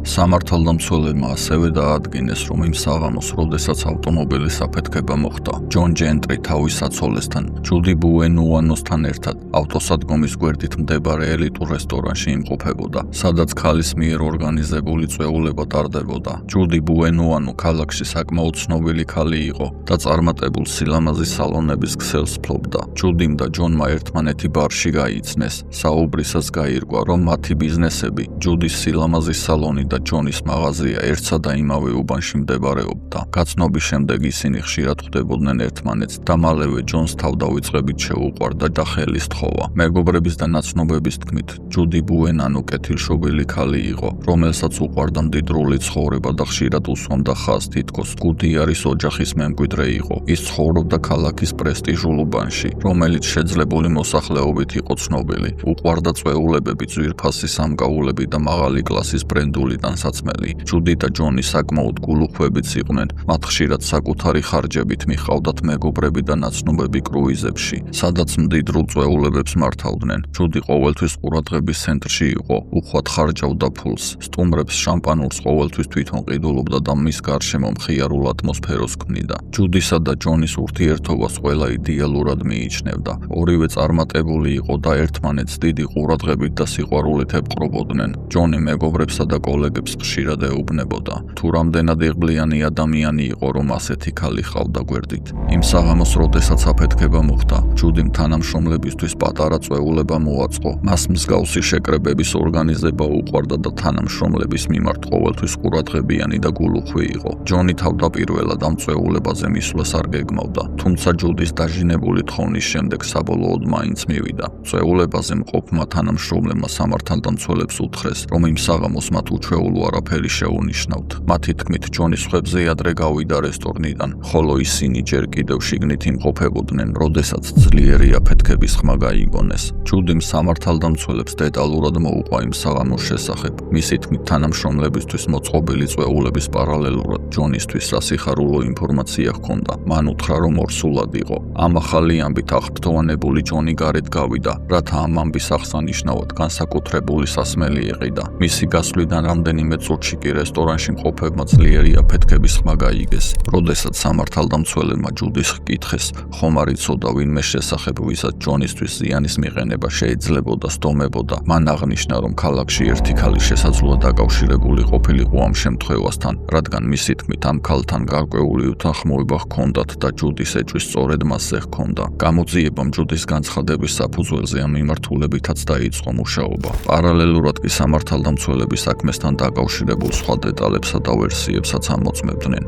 სამართალდამცველებმა ასევე დაადგინეს, რომ იმ საღამოს, როდესაც ავტომობილის აფეთქება მოხდა, ჯონ ჯენტრი თავის საცოლესთან, ჯუდი ბუენუანოსთან ერთად ავტოსადგომის გვერდით მდებარე ელიტურ რესტორანში იმყოფებოდა, სადაც ქალის მიერ ორგანიზებული წვეულება ტარდებოდა. ჯუდი ბუენუანო ქალაქში საკმაოდ ცნობილი ქალი იყო და წარმატებულ სილამაზის სალონების ქსელს ფლობდა. ჯუდიმ და ჯონმა ერთმანეთი ბარში გაიცნეს. საუბრისას გაირკვა, რომ მათი ბიზნესები, ჯუდის სილამაზის სალონი და ჯონის მაღაზია ერთსა და იმავე უბანში მდებარეობდა. გაცნობის შემდეგ ისინი ხშირად ხვდებოდნენ ერთმანეთს და მალევე ჯონს თავდავიწყებით შეუყვარდა და ხელი სთხოვა. მეგობრების და ნაცნობების თქმით, ჯუდი ბუენანო კეთილშობილი ქალი იყო, რომელსაც უყვარდა მდიდრული ცხოვრება და ხშირად უსვამდა ხაზს, თითქოს გუდიარის ოჯახის მემკვიდრე იყო. ის ცხოვრობდა ქალაქის პრესტიჟულ უბანში, რომელიც შეძლებული მოსახლეობით იყო ცნობილი. უყვარდა წვეულებები, ძვირფასი სამკაულები და მაღალი კლასის ბრენდული საცმელი. ჯუდი და ჯონი საკმაოდ გულუხვებიც იყვნენ. მათ ხშირად საკუთარი ხარჯებით მიჰყავდათ მეგობრები და ნაცნობები კრუიზებში, სადაც მდიდრულ წვეულებებს მართავდნენ. ჯუდი ყოველთვის ყურადღების ცენტრში იყო, უხვად ხარჯავდა ფულს, სტუმრებს შამპანურს ყოველთვის თვითონ ყიდულობდა და მის გარშემო მხიარულ ატმოსფეროს ქმნიდა. ჯუდისა და ჯონის ურთიერთობას ყველა იდეალურად მიიჩნევდა. ორივე წარმატებული იყო და ერთმანეთს დიდი ყურადღებით და სიყვარულით ეპყრობოდნენ. ჯონი მეგობრებსა და კოლეგებს ხშირად ეუბნებოდა, თუ რამდენად იღბლიანი ადამიანი იყო, რომ ასეთი ქალი ჰყავდა გვერდით. იმ საღამოს, როდესაც აფეთქება მოხდა, ჯუდიმ თანამშრომლებისთვის პატარა წვეულება მოაწყო. მას მსგავსი შეკრებების ორგანიზება უყვარდა და თანამშრომლების მიმართ ყოველთვის ყურადღებიანი და გულუხვი იყო. ჯონი თავდაპირველად ამ წვეულებაზე მისვლას არ გეგმავდა, თუმცა ჯუდის დაჟინებული თხოვნის შემდეგ საბოლოოდ მაინც მივიდა. წვეულებაზე მყოფმა თანამშრომლებმა სამართალდამცველებს უთხრეს, რომ იმ საღამოს მათ უჩვეულო არაფერი შეუნიშნავთ. მათი თქმით, ჯონის ხვებზე ადრე გავიდა რესტორნიდან, ხოლო ისინი ჯერ კიდევ შიგნით იმყოფებოდნენ, როდესაც ძლიერი აფეთქების ხმა გაიგონეს. ჯუდიმ სამართალდამცველებს დეტალურად მოუყვა იმ საღამოს შესახებ. მისი თქმით, თანამშრომლებისთვის მოწყობილი წვეულების პარალელურად ჯონისთვის სასიხარულო ინფორმაცია ჰქონდა. მან უთხრა, რომ ორსულად იყო. ამ ახალი ამბით აღფრთოვანებული ჯონი გარეთ გავიდა, რათა ამ ამბის აღსანიშნავად განსაკუთრებული სასმელი ეყიდა. მისი გასვლიდან რამდენიმე წუთში კი რესტორანში მყოფებმა ძლიერი აფეთქების ხმა გაიგეს. როდესაც სამართალდამცველებმა ჯუდის ჰკითხეს, ხომ არ იცოდა ვინმე შესახებ, ვისაც ჯონისთვის ზიანის მიყენება შეიძლებოდა სდომებოდა, მან აღნიშნა, რომ ქალაქში ერთი ქალი შესაძლოა დაკავშირებული ყოფილიყო ამ შემთხვევასთან, რადგან მისი თქმით ამ ქალთან გარკვეული უთანხმოება ჰქონდათ და ჯუდის ეჭვის სწორედ მასზე ჰქონდა. გამოძიებამ ჯუდის განცხადების საფუძველზე ამ მიმართულებითაც დაიწყო მუშაობა. პარალელურად კი სამართალდამცველები საქმესთან დაკავშირებულ სხვა დეტალებსა და ვერსიებსაც ამოწმებდნენ.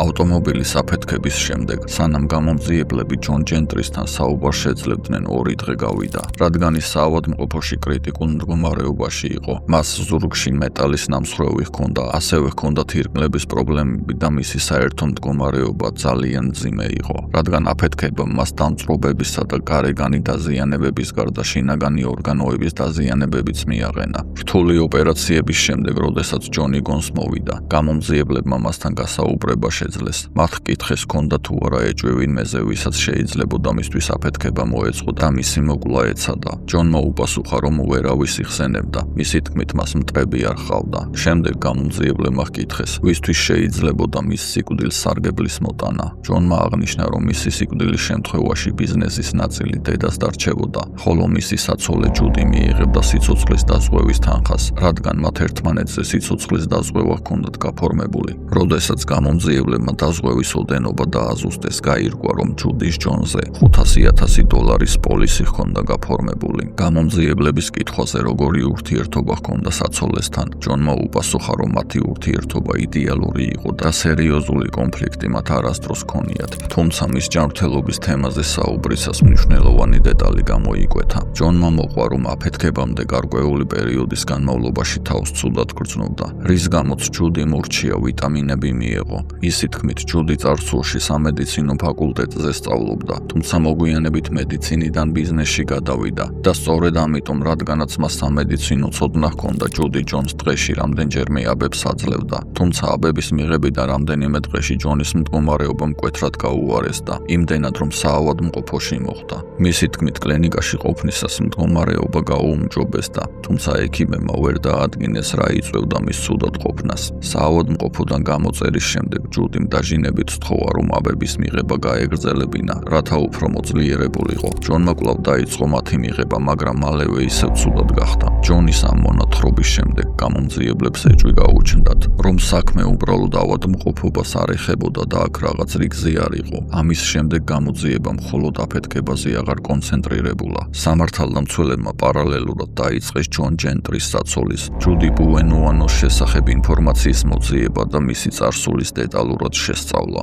ავტომობილის აფეთქების შემდეგ, სანამ გამომძიებლები ჯონ ჯენტრისთან საუბარს შეძლებდნენ, 2 დღე გავიდა. რადგან ის საავადმყოფოში კრიტიკულ მდგომარეობაში იყო, მას ზურგში მეტალის ნამსხვრევი ჰქონდა, ასევე ჰქონდა თირკმლების პრობლემები და მისი საერთო მდგომარეობა ძალიან მძიმე იყო. რადგან აფეთქებამ მას დამწვრობებისა და გარეგანი დაზიანებების გარდა შინაგანი ორგანოების დაზიანებებიც მიაყენა. რთული ოპერაციების შემდეგ, როდესაც ჯონი გონს მოვიდა, გამომძიებლებმა მასთან გასაუბრება შეძლეს. მათ კითხეს ჰქონდა თუ არა ეჭვი ვინმეზე, ვისაც შეიძლებოდა მისთვის აფეთქება მოეწყო და მისი მოკლა ეცადა. ჯონმა უპასუხა, რომ ვერავის იხსენებდა. მისი თქმით, მას მტრები არ ჰყავდა. შემდეგ გამომძიებლებმა ჰკითხეს, ვისთვის შეიძლებოდა მის სიკვდილს სარგებლის მოტანა. ჯონმა აღნიშნა, რომ მისი სიკვდილის შემთხვევაში ბიზნესის ნაწილი დედას დარჩებოდა, ხოლო მისი საცოლე ჯუდი მიიღებდა სიცოცხლის დაზღვევის თანხას, რადგან მათ ერთმანეთზე სიცოცხლის დაზღვევა ჰქონდათ გაფორმებული. როდესაც გამომძიებლები გამომძიებლებმა დაზღვევის ოდენობა დააზუსტეს, გაირკვა, რომ ჯუდის ჯონზე $500,000 პოლისი ჰქონდა გაფორმებული. გამომძიებლების კითხვაზე, როგორი ურთიერთობა ჰქონდა საცოლესთან, ჯონმა უპასუხა, რომ მათი ურთიერთობა იდეალური იყო და სერიოზული კონფლიქტი მათ არასდროს ჰქონიათ. თუმცა მის ჯანმრთელობის თემაზე საუბრისას მნიშვნელოვანი დეტალი გამოიკვეთა. ჯონმა მოყვა, რომ აფეთქებამდე გარკვეული პერიოდის განმავლობაში თავს ცუდად გრძნობდა, რის გამოც ჯუდიმ ურჩია ვიტამინები მიეღო. ისი თქმით, ჯუდი წარსულში სამედიცინო ფაკულტეტზე სწავლობდა, თუმცა მოგვიანებით მედიცინიდან ბიზნესში გადავიდა და სწორედ ამიტომ, რადგანაც მას სამედიცინო ცოდნა ჰქონდა, ჯუდი ჯონს დღეში რამდენჯერმე აბებს აძლევდა. თუმცა აბების მიღებიდან რამდენიმე დღეში ჯონის მდგომარეობა მკვეთრად გაუარესდა, იმდენად რომ საავადმყოფოში მოხვდა. მისი თქმით, კლინიკაში ყოფნისას მდგომარეობა გაუმჯობესდა, თუმცა ექიმებმა ვერ დაადგინეს რა იწვევდა მის ცუდად ყოფნას. საავადმყოფოდან გამოწერის შემდეგ ჯუდიმ დაჟინებით სთხოვა, რომ აბების მიღება გაეგრძელებინა, რათა უფრო მოძლიერებულიყო. ჯონმა კვლავ დაიწყო მათი მიღება, მაგრამ მალევე ისევ ცუდად გახდა. ჯონის ამ მონათხრობის შემდეგ გამომძიებლებს ეჭვი გაუჩნდათ, რომ საქმე უბრალოდ ავადმყოფობას არ ეხებოდა და აქ რაღაც რიგზე არ იყო. ამის შემდეგ გამოძიება მხოლოდ აფეთქებაზე აღარ კონცენტრირებულა. სამართალდამცველებმა პარალელურად დაიწყეს ჯონ ჯენტრის საცოლის, ჯუდი ბუენუანოს შესახებ ინფორმაციის მოძიება და მისი წარსულის დეტალურად შესწავლა.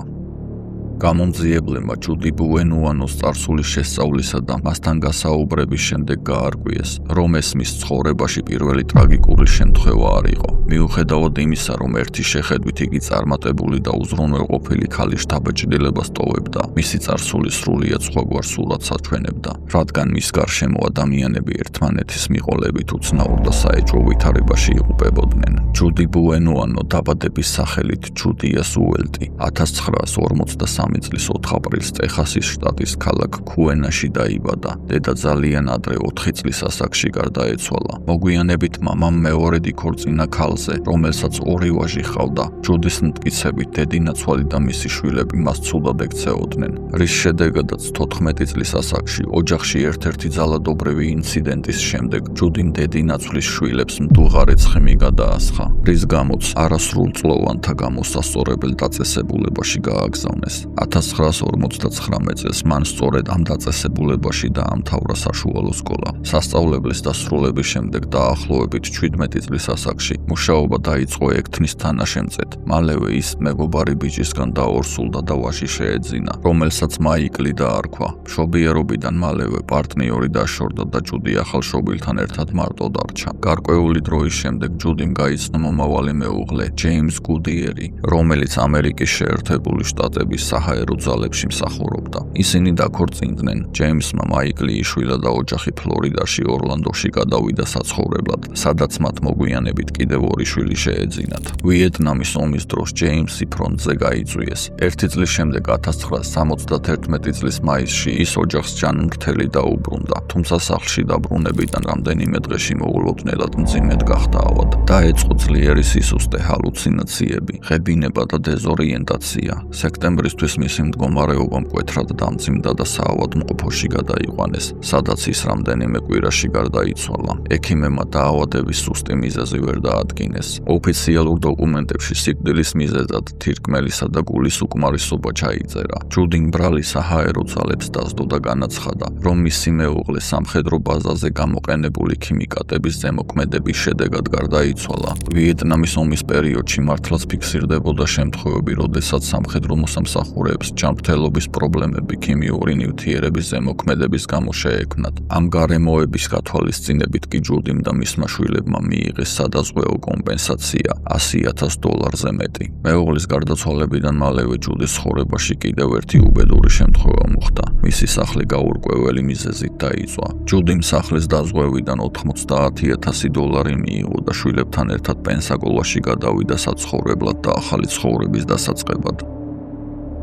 გამომძიებლებმა ჯუდი ბუენუანოს წარსულის შესწავლისა და მასთან გასაუბრების შემდეგ გაარკვიეს, რომ ეს მის ცხოვრებაში პირველი ტრაგიკული შემთხვევა არ იყო. მიუხედავად იმისა, რომ ერთი შეხედვით იგი წარმატებული და უზრუნველყოფილი ქალის შთაბეჭდილებას ტოვებდა, მისი წარსული სრულიად სხვაგვარ სურათს აჩვენებდა, რადგან მის გარშემო ადამიანები ერთმანეთის მიყოლებით უცნაურ და საეჭვო ვითარებაში იღუპებოდნენ. ჯუდი ბუენუანო დაბადების სახელით ჯუდია სუელტი 1943 წლის 4 აპრილს ტეხასის შტატის ქალაქ ქუენაში დაიბადა. დედა ძალიან ადრე 4 წლის ასაკში გარდაეცვალა. მოგვიანებით მამამ მეორედ იქორწინა ქალზე, რომელსაც 2 ვაჟი ჰყავდა. ჯუდის მტკიცებით, დედინაცვალი და მისი შვილები მას ცუდად ექცეოდნენ, რის შედეგადაც 14 წლის ასაკში ოჯახში ერთ-ერთი ძალადობრივი ინციდენტის შემდეგ ჯუდიმ დედინაცვლის შვილებს მდუღარე ცხიმი გადაასხა, რის გამოც არასრულწლოვანთა გამოსასწორებელ დაწესებულებაში გააგზავნეს. 1959 წელს მან სწორედ ამ დაწესებულებაში დაამთავრა საშუალო სკოლა. სასწავლებლის დასრულების შემდეგ დაახლოებით 17 წლის ასაკში მუშაობა დაიწყო ექთნის თანაშემწედ. მალევე ის მეგობარი ბიჭისგან დაორსულდა და ვაჟი შეეძინა, რომელსაც მაიკლი დაარქვა. მშობიარობიდან მალევე პარტნიორი დაშორდა და ჯუდი ახალ შობილთან ერთად მარტო დარჩა. გარკვეული დროის შემდეგ ჯუდიმ გაიცნო მომავალი მეუღლე, ჯეიმს გუდიერი, რომელიც ამერიკის შეერთებული შტატების საჰაერო ძალებში მსახურობდა. ისინი დაქორწინდნენ. ჯეიმსმა მაიკლი იშვილა და ოჯახი ფლორიდაში ორლანდოში გადავიდა საცხოვრებლად, სადაც მათ მოგვიანებით კიდევ 2 შვილი შეეძინათ. ვიეტნამის ომის დროს ჯეიმსი ფრონტზე გაიწვიეს. 1 წლის შემდეგ 1971 წლის მაისში ის ოჯახს ჯანმრთელი დაუბრუნდა, თუმცა სახლში დაბრუნებიდან რამდენიმე დღეში მოულოდნელად მძიმედ გახდა ავად. დაეწყო ძლიერი სისუსტე, ჰალუცინაციები, ღებინება და დეზორიენტაცია. სექტემბრისთვის მისი მდგომარეობა მკვეთრად დამძიმდა და საავადმყოფოში გადაიყვანეს, სადაც ის რამდენიმე კვირაში გარდაიცვალა. ექიმებმა დაავადების სუსტი მიზეზი ვერ დაადგინეს. ოფიციალურ დოკუმენტებში სიკვდილის მიზეზად თირკმელისა და გულის უკმარისობა ჩაიწერა. ჯუდიმ ბრალი საჰაერო ძალებს დასდო და განაცხადა, რომ მისი მეუღლე სამხედრო ბაზაზე გამოყენებული ქიმიკატების ზემოქმედების შედეგად გარდაიცვალა. ვიეტნამის ომის პერიოდში მართლაც ფიქსირდებოდა შემთხვევები, როდესაც სამხედრო მოსამსახურეებს ჯანმრთელობის პრობლემები ქიმიური ნივთიერების ზემოქმედების გამო შეექმნათ. ამ გარემოების გათვალისწინებით კი ჯუდიმ და მისმა შვილებმა მიიღეს სადაზღვეო კომპენსაცია $100,000-ზე მეტი. მეუღლის გარდაცვალებიდან მალევე ჯუდის ცხოვრებაში კიდევ ერთი უბედური შემთხვევა მოხდა. მისი სახლი გაურკვეველი მიზეზით დაიწვა. ჯუდიმ სახლის დაზღვევიდან $90,000 მიიღო და შვილებთან ერთად პენსაკოლაში გადავიდა საცხოვრებლად და ახალი ცხოვრების დასაწყებად.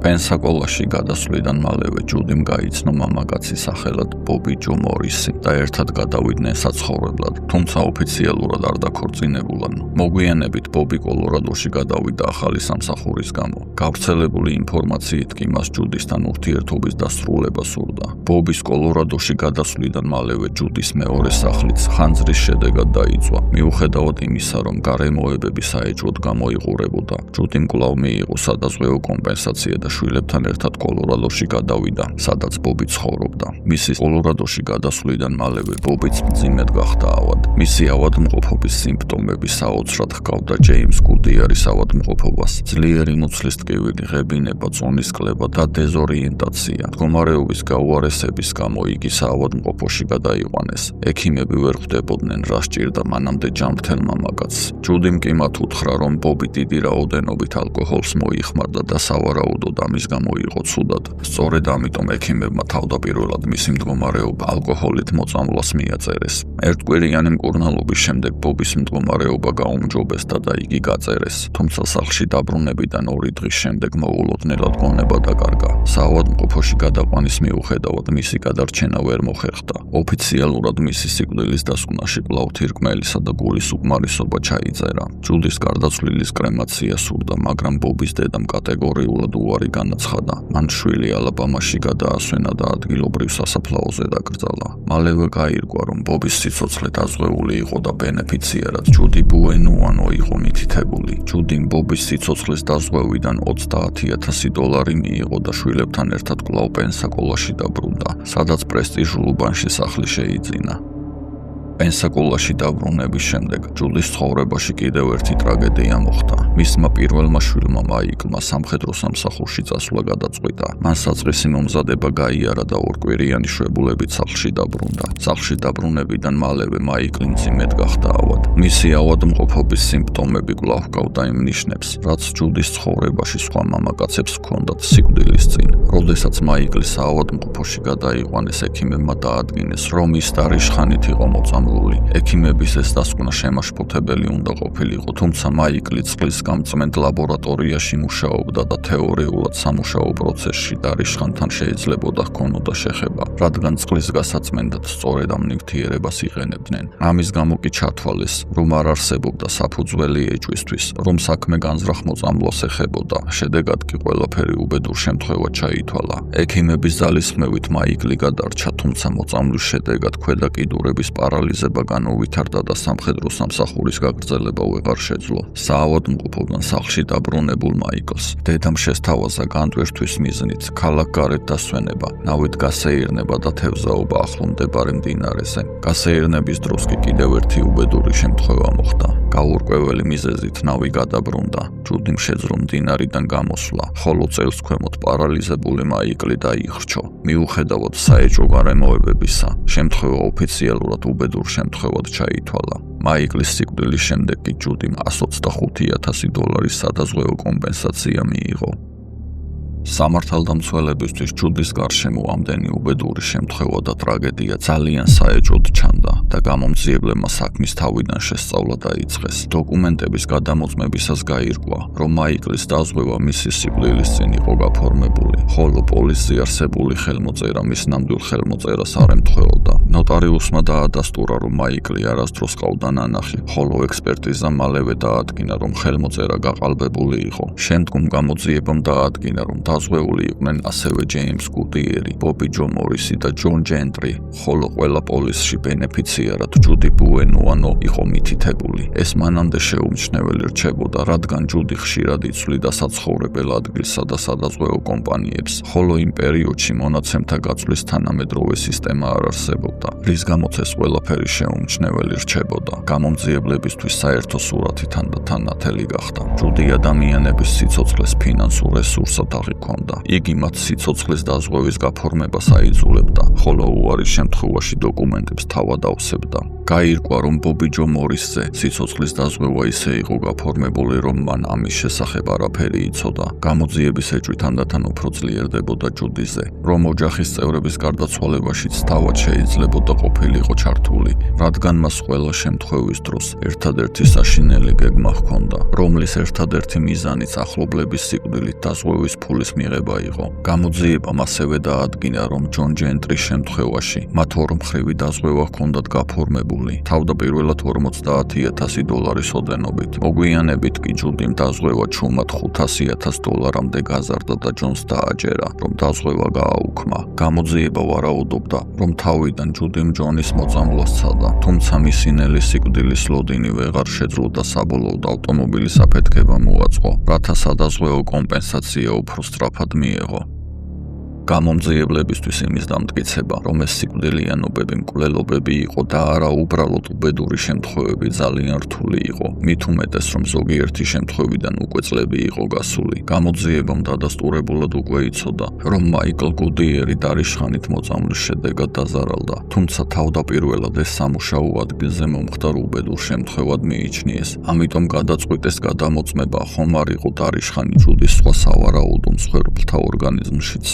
პენსაკოლაში გადასვლიდან მალევე ჯუდიმ გაიცნო მამაკაცის სახელად ბობი ჯო მორისი და ერთად გადავიდნენ საცხოვრებლად, თუმცა ოფიციალურად არ დაქორწინებულან. მოგვიანებით ბობი კოლორადოში გადავიდა ახალი სამსახურის გამო. გავრცელებული ინფორმაციით კი მას ჯუდისთან ურთიერთობის დასრულება სურდა. ბობის კოლორადოში გადასვლიდან მალევე ჯუდის მეორე სახლიც ხანძრის შედეგად დაიწვა. მიუხედავად იმისა, რომ გარემოებები საეჭვოდ გამოიყურებოდა, ჯუდიმ კვლავ მიიღო სადაზღვევო კომპენსაცია და შვილებთან ერთად კოლორადოში გადავიდა, სადაც ბობი ცხოვრობდა. მისი კოლორადოში გადასვლიდან მალევე ბობიც მძიმედ გახდა ავად. მისი ავადმყოფობის სიმპტომები საოცრად ჰგავდა ჯეიმს გუდიარის ავადმყოფობას. ძლიერი მუცლის ტკივილი, ღებინება, წონის კლება და დეზორიენტაცია. მდგომარეობის გაუარესების გამო იგი საავადმყოფოში გადაიყვანეს. ექიმები ვერ ხვდებოდნენ, რა სჭირდა მანამდე ჯანმრთელ მამაკაცს. ჯუდიმ კი მათ უთხრა, რომ ბობი დიდი რაოდენობით ალკოჰოლს მოიხმარდა და სავარაუდოდ ამის გამო იყო ცუდად. სწორედ ამიტომ ექიმებმა თავდაპირველად მისი მდგომარეობა ალკოჰოლით მოწამვლას მიაწერეს. ერთკვირიანი მკურნალობის შემდეგ ბობის მდგომარეობა გაუმჯობესდა და იგი გაწერეს, თუმცა სახლში დაბრუნებიდან 2 დღის შემდეგ მოულოდნელად გონება დაკარგა. საავადმყოფოში გადაყვანის მიუხედავად მისი გადარჩენა ვერ მოხერხდა. ოფიციალურად მისი სიკვდილის დასკვნაში კვლავ თირკმელისა და გულის უკმარისობა ჩაიწერა. ჯუდის გარდაცვლილის კრემაცია სურდა, მაგრამ ბობის დედამ კატეგორიულად უარი განაცხადა. მან შვილი ალაბამაში გადაასვენა და ადგილობრივ სასაფლაოზე დაკრძალა. მალევე გაირკვა, რომ ბობის სიცოცხლე დაზღვეული იყო და ბენეფიციარად ჯუდი ბუენუანო იყო მითითებული. ჯუდიმ ბობის სიცოცხლის დაზღვევიდან $30,000 მიიღო და შვილებთან ერთად კვლავ პენსაკოლაში დაბრუნდა, სადაც პრესტიჟულ უბანში სახლი შეიძინა. პენსაკოლაში დაბრუნების შემდეგ ჯუდის ცხოვრებაში კიდევ ერთი ტრაგედია მოხდა. მისმა პირველმა შვილმა მაიკლმა სამხედრო სამსახურში წასვლა გადაწყვიტა. მან საწყისი მომზადება გაიარა და 2 კვირიანი შვებულებით სახლში დაბრუნდა. სახლში დაბრუნებიდან მალევე მაიკლი მძიმედ გახდა ავად. მისი ავადმყოფობის სიმპტომები კვლავ ჰგავდა იმ ნიშნებს, რაც ჯუდის ცხოვრებაში სხვა მამაკაცებს ჰქონდათ სიკვდილის წინ. როდესაც მაიკლი საავადმყოფოში გადაიყვანეს, ექიმებმა დაადგინეს, რომ ის დარიშხანით იყო მოწამლული. ექიმების ეს დასკვნა შემაშფოთებელი უნდა ყოფილიყო, თუმცა მაიკლი წყლის გამწმენდ ლაბორატორიაში მუშაობდა და თეორიულად სამუშაო პროცესში დარიშხანთან შეიძლებოდა ჰქონოდა შეხება, რადგან წყლის გასაწმენდად სწორედ ამ ნივთიერებას იყენებდნენ. ამის გამო კი ჩათვალეს, რომ არ არსებობდა საფუძველი ეჭვისთვის, რომ საქმე განზრახ მოწამვლას ეხებოდა. შედეგად კი ყველაფერი უბედურ შემთხვევად ჩაითვალა. ექიმების ძალისხმევით მაიკლი გადარჩა, თუმცა მოწამვლის შედეგად ქვედა კიდურების პარალიზება განუვითარდა და სამხედრო სამსახურის გაგრძელება ვეღარ შეძლო. საავადმყოფოდან სახლში დაბრუნებულ მაიკლს დედამ შესთავაზა განტვირთვის მიზნით ქალაქგარეთ დასვენება, ნავით გასეირნება და თევზაობა ახლო მდებარე მდინარეზე. გასეირნების დროს კი კიდევ ერთი უბედური შემთხვევა მოხდა. გაურკვეველი მიზეზით ნავი გადაბრუნდა. ჯუდიმ შეძლო მდინარიდან გამოსვლა, ხოლო წელს ქვემოთ პარალიზებული მაიკლი დაიხრჩო. მიუხედავად საეჭვო გარემოებებისა, შემთხვევა ოფიციალურად უბედურ შემთხვევად ჩაითვალა. მაიკლის სიკვდილის შემდეგ კი ჯუდიმ $125,000 სადაზღვევო კომპენსაცია მიიღო. სამართალდამცველებისთვის ჯუდის გარშემო ამდენი უბედური შემთხვევა და ტრაგედია ძალიან საეჭვოდ ჩანდა და გამომძიებლებმა საქმის თავიდან შესწავლა დაიწყეს. დოკუმენტების გადამოწმებისას გაირკვა, რომ მაიკლის დაზღვევა მისი სიკვდილის წინ იყო გაფორმებული, ხოლო პოლისზე არსებული ხელმოწერა მის ნამდვილ ხელმოწერას არ ემთხვეოდა. ნოტარიუსმა დაადასტურა, რომ მაიკლი არასდროს ყავდა ნანახი, ხოლო ექსპერტიზამ მალევე დაადგინა, რომ ხელმოწერა გაყალბებული იყო. შემდგომ გამოძიებამ დაადგინა, რომ დაზღვეული იყვნენ ასევე ჯეიმს გუდიერი, ბობი ჯო მორისი და ჯონ ჯენტრი, ხოლო ყველა პოლისში ბენეფიციარად ჯუდი ბუენუანო იყო მითითებული. ეს მანამდე შეუმჩნეველი რჩებოდა, რადგან ჯუდი ხშირად იცვლიდა საცხოვრებელ ადგილსა და სადაზღვევო კომპანიებს, ხოლო იმ პერიოდში მონაცემთა გაწვლის თანამედროვე სისტემა არ არსებობდა, რის გამოც ეს ყველაფერი შეუმჩნეველი რჩებოდა. გამომძიებლებისთვის საერთო სურათი თანდათანათელი გახდა. ჯუდი ადამიანების სიცოცხლეს ფინანსურ რესურსად ჰქონდა. იგი მათ სიცოცხლის დაზღვევის გაფორმებას აიძულებდა, ხოლო უარის შემთხვევაში დოკუმენტებს თავად აფასებდა. გაირკვა, რომ ბობი ჯო მორისზე სიცოცხლის დაზღვევა ისე იყო გაფორმებული, რომ მან ამის შესახებ არაფერი იცოდა. გამოძიების ეჭვით თანდათან უფრო ძლიერდებოდა ჯუდიზე, რომ ოჯახის წევრების გარდაცვალებაშიც თავად შეიძლებოდა ყოფილიყო ჩართული, რადგან მას ყველა შემთხვევის დროს ერთადერთი საშინელი გეგმა ჰქონდა, რომლის ერთადერთი მიზანიც ახლობლების სიკვდილით დაზღვევის ფულის მიღება იყო. გამოძიებამ ასევე დაადგინა, რომ ჯონ ჯენტრის შემთხვევაში მათ ორმხრივი დაზღვევა ჰქონდათ გაფორმებული, თავდაპირველად $50,000 ოდენობით. მოგვიანებით კი ჯუდიმ დაზღვევა ჩუმად $500,000-მდე გაზარდა და ჯონს დააჯერა, რომ დაზღვევა გააუქმა. გამოძიება ვარაუდობდა, რომ თავიდან ჯუდიმ ჯონის მოწამვლას სცადა, თუმცა მისი ნელი სიკვდილის ლოდინი ვეღარ შეძლო და საბოლოოდ ავტომობილის აფეთქება მოაწყო, რათა სადაზღვეო კომპენსაცია უფრო სწრაფად მიეღო. გამომძიებლებისთვის იმის დამტკიცება, რომ ეს სიკვდილიანობები მკვლელობები იყო და არა უბრალოდ უბედური შემთხვევები ძალიან რთული იყო. მით უმეტეს, რომ ზოგიერთი შემთხვევიდან უკვე წლები იყო გასული. გამოძიებამ დადასტურებულად უკვე იცოდა, რომ მაიკლ გუდიერი დარიშხანით მოწამვლის შედეგად დაზარალდა, თუმცა თავდაპირველად ეს სამუშაო ადგილზე მომხდარ უბედურ შემთხვევად მიიჩნიეს. ამიტომ გადაწყვიტეს გადამოწმება ხომ არ იყო დარიშხანი ჯუდის სხვა სავარაუდო მსხვერპლთა ორგანიზმშიც.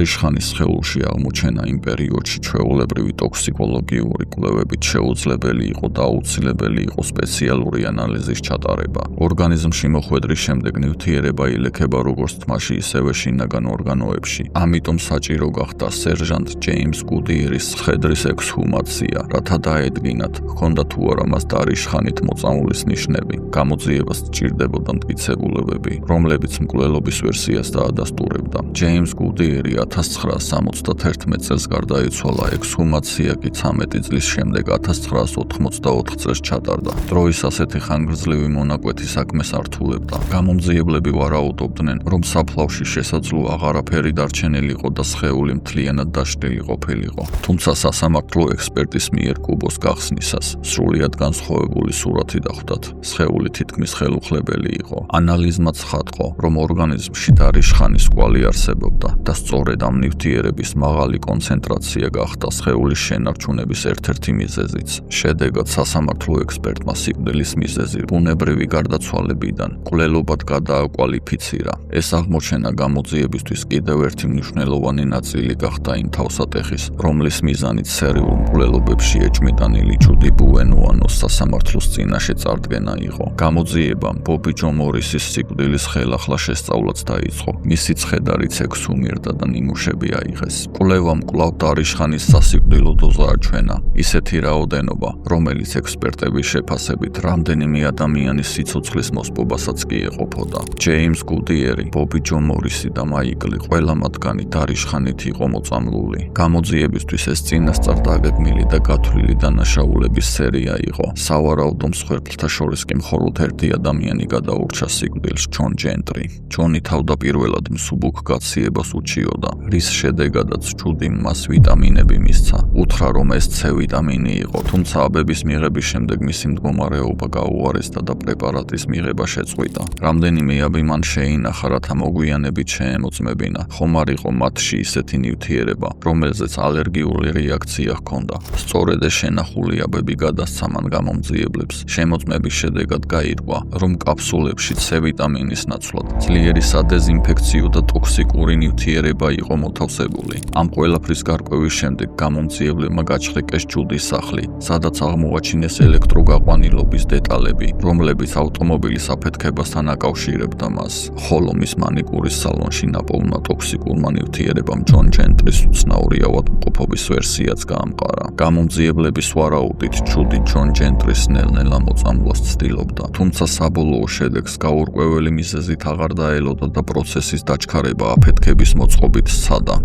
დარიშხანის სხეულში აღმოჩენა იმ პერიოდში ჩვეულებრივი ტოქსიკოლოგიური კვლევებით შეუძლებელი იყო და აუცილებელი იყო სპეციალური ანალიზის ჩატარება. ორგანიზმში მოხვედრის შემდეგ ნივთიერება ილექება როგორც თმაში, ისევე შინაგან ორგანოებში. ამიტომ საჭირო გახდა სერჟანტ ჯეიმს გუდიერის ხედრის ექსჰუმაცია, რათა დაედგინათ, ჰქონდა თუ არა მას დარიშხანით მოწამვლის ნიშნები. გამოძიებას სჭირდებოდა მტკიცებულებები, რომლებიც მკვლელობის ვერსიას დაადასტურებდა. ჯეიმს გუდიერი 1971 წელს გარდაიცვალა, ექსჰუმაცია კი 13 წლის შემდეგ 1984 წელს ჩატარდა. დროის ასეთი ხანგრძლივი მონაკვეთი საქმეს ართულებდა. გამომძიებლები ვარაუდობდნენ, რომ საფლავში შესაძლოა აღარაფერი დარჩენილიყო და სხეული მთლიანად დაშლილი ყოფილიყო. თუმცა სასამართლო ექსპერტის მიერ კუბოს გახსნისას სრულიად განსხვავებული სურათი დახვდათ. სხეული თითქმის ხელუხლებელი იყო. ანალიზმა ცხადყო, რომ ორგანიზმში დარიშხანის კვალი არსებობდა და სწორედ ამ ნივთიერების მაღალი კონცენტრაცია გახდა სხეულის შენარჩუნების ერთ-ერთი მიზეზიც. შედეგად სასამართლო ექსპერტმა სიკვდილის მიზეზი ბუნებრივი გარდაცვალებიდან მკვლელობად გადააკვალიფიცირა. ეს აღმოჩენა გამოძიებისთვის კიდევ ერთი მნიშვნელოვანი ნაწილი გახდა იმ თავსატეხის, რომლის მიზანით სერიულ მკვლელობებში ეჭმიტანილი ჯუდი ბუენუანოს სასამართლოს წინაშე წარდგენა იყო. გამოძიებამ ბობი ჯო მორისის სიკვდილის ხელახლა შესწავლაც დაიწყო. მისი ცხედარიც ექსჰუმირდა და ნიმუშები აიღეს. კვლევამ კვლავ დარიშხანის სასიკვდილო დოზა აჩვენა, ისეთი რაოდენობა, რომელიც ექსპერტების შეფასებით რამდენიმე ადამიანის სიცოცხლის მოსპობასაც კი ეყოფოდა. ჯეიმს გუდიერი, ბობი ჯო მორისი და მაიკლი ყველა მათგანი დარიშხანით იყო მოწამლული. გამოძიებისთვის ეს წინასწარ დაგეგმილი და გათვლილი დანაშაულების სერია იყო. სავარაუდო მსხვერპლთა შორის კი მხოლოდ ერთი ადამიანი გადაურჩა სიკვდილს, ჯონ ჯენტრი. ჯონი თავდაპირველად მსუბუქ გაციებას უჩიოდა, რის შედეგადაც ჯუდიმ მას ვიტამინები მისცა. უთხრა, რომ ეს C ვიტამინი იყო, თუმცა აბების მიღების შემდეგ მისი მდგომარეობა გაუარესდა და პრეპარატის მიღება შეწყვიტა. რამდენიმე აბი მან შეინახა, რათა მოგვიანებით შეემოწმებინა, ხომ არ იყო მათში ისეთი ნივთიერება, რომელზეც ალერგიული რეაქცია ჰქონდა. სწორედ ეს შენახული აბები გადასცა მან გამომძიებლებს. შემოწმების შედეგად გაირკვა, რომ კაფსულებში C ვიტამინის ნაცვლად ძლიერი სადეზინფექციო და ტოქსიკური ნივთიერება იყო მოთავსებული. ამ ყველაფრის გარკვევის შემდეგ გამომძიებლებმა გაჩხრიკეს ჯუდის სახლი, სადაც აღმოაჩინეს ელექტროგაყვანილობის დეტალები, რომლებიც ავტომობილის აფეთქებასთან აკავშირებდა მას. ხოლო მის მანიკურის სალონში ნაპოვნმა ტოქსიკურმა ნივთიერებამ ჯონ ჯენტრის უცნაური ავადმყოფობის ვერსიაც გაამყარა. გამომძიებლების ვარაუდით ჯუდი ჯონ ჯენტრის ნელ-ნელა მოწამვლას ცდილობდა, თუმცა საბოლოო შედეგს გაურკვეველი მიზეზით აღარ დაელოდა და პროცესის დაჩქარება აფეთქების მოწყობით სცადა.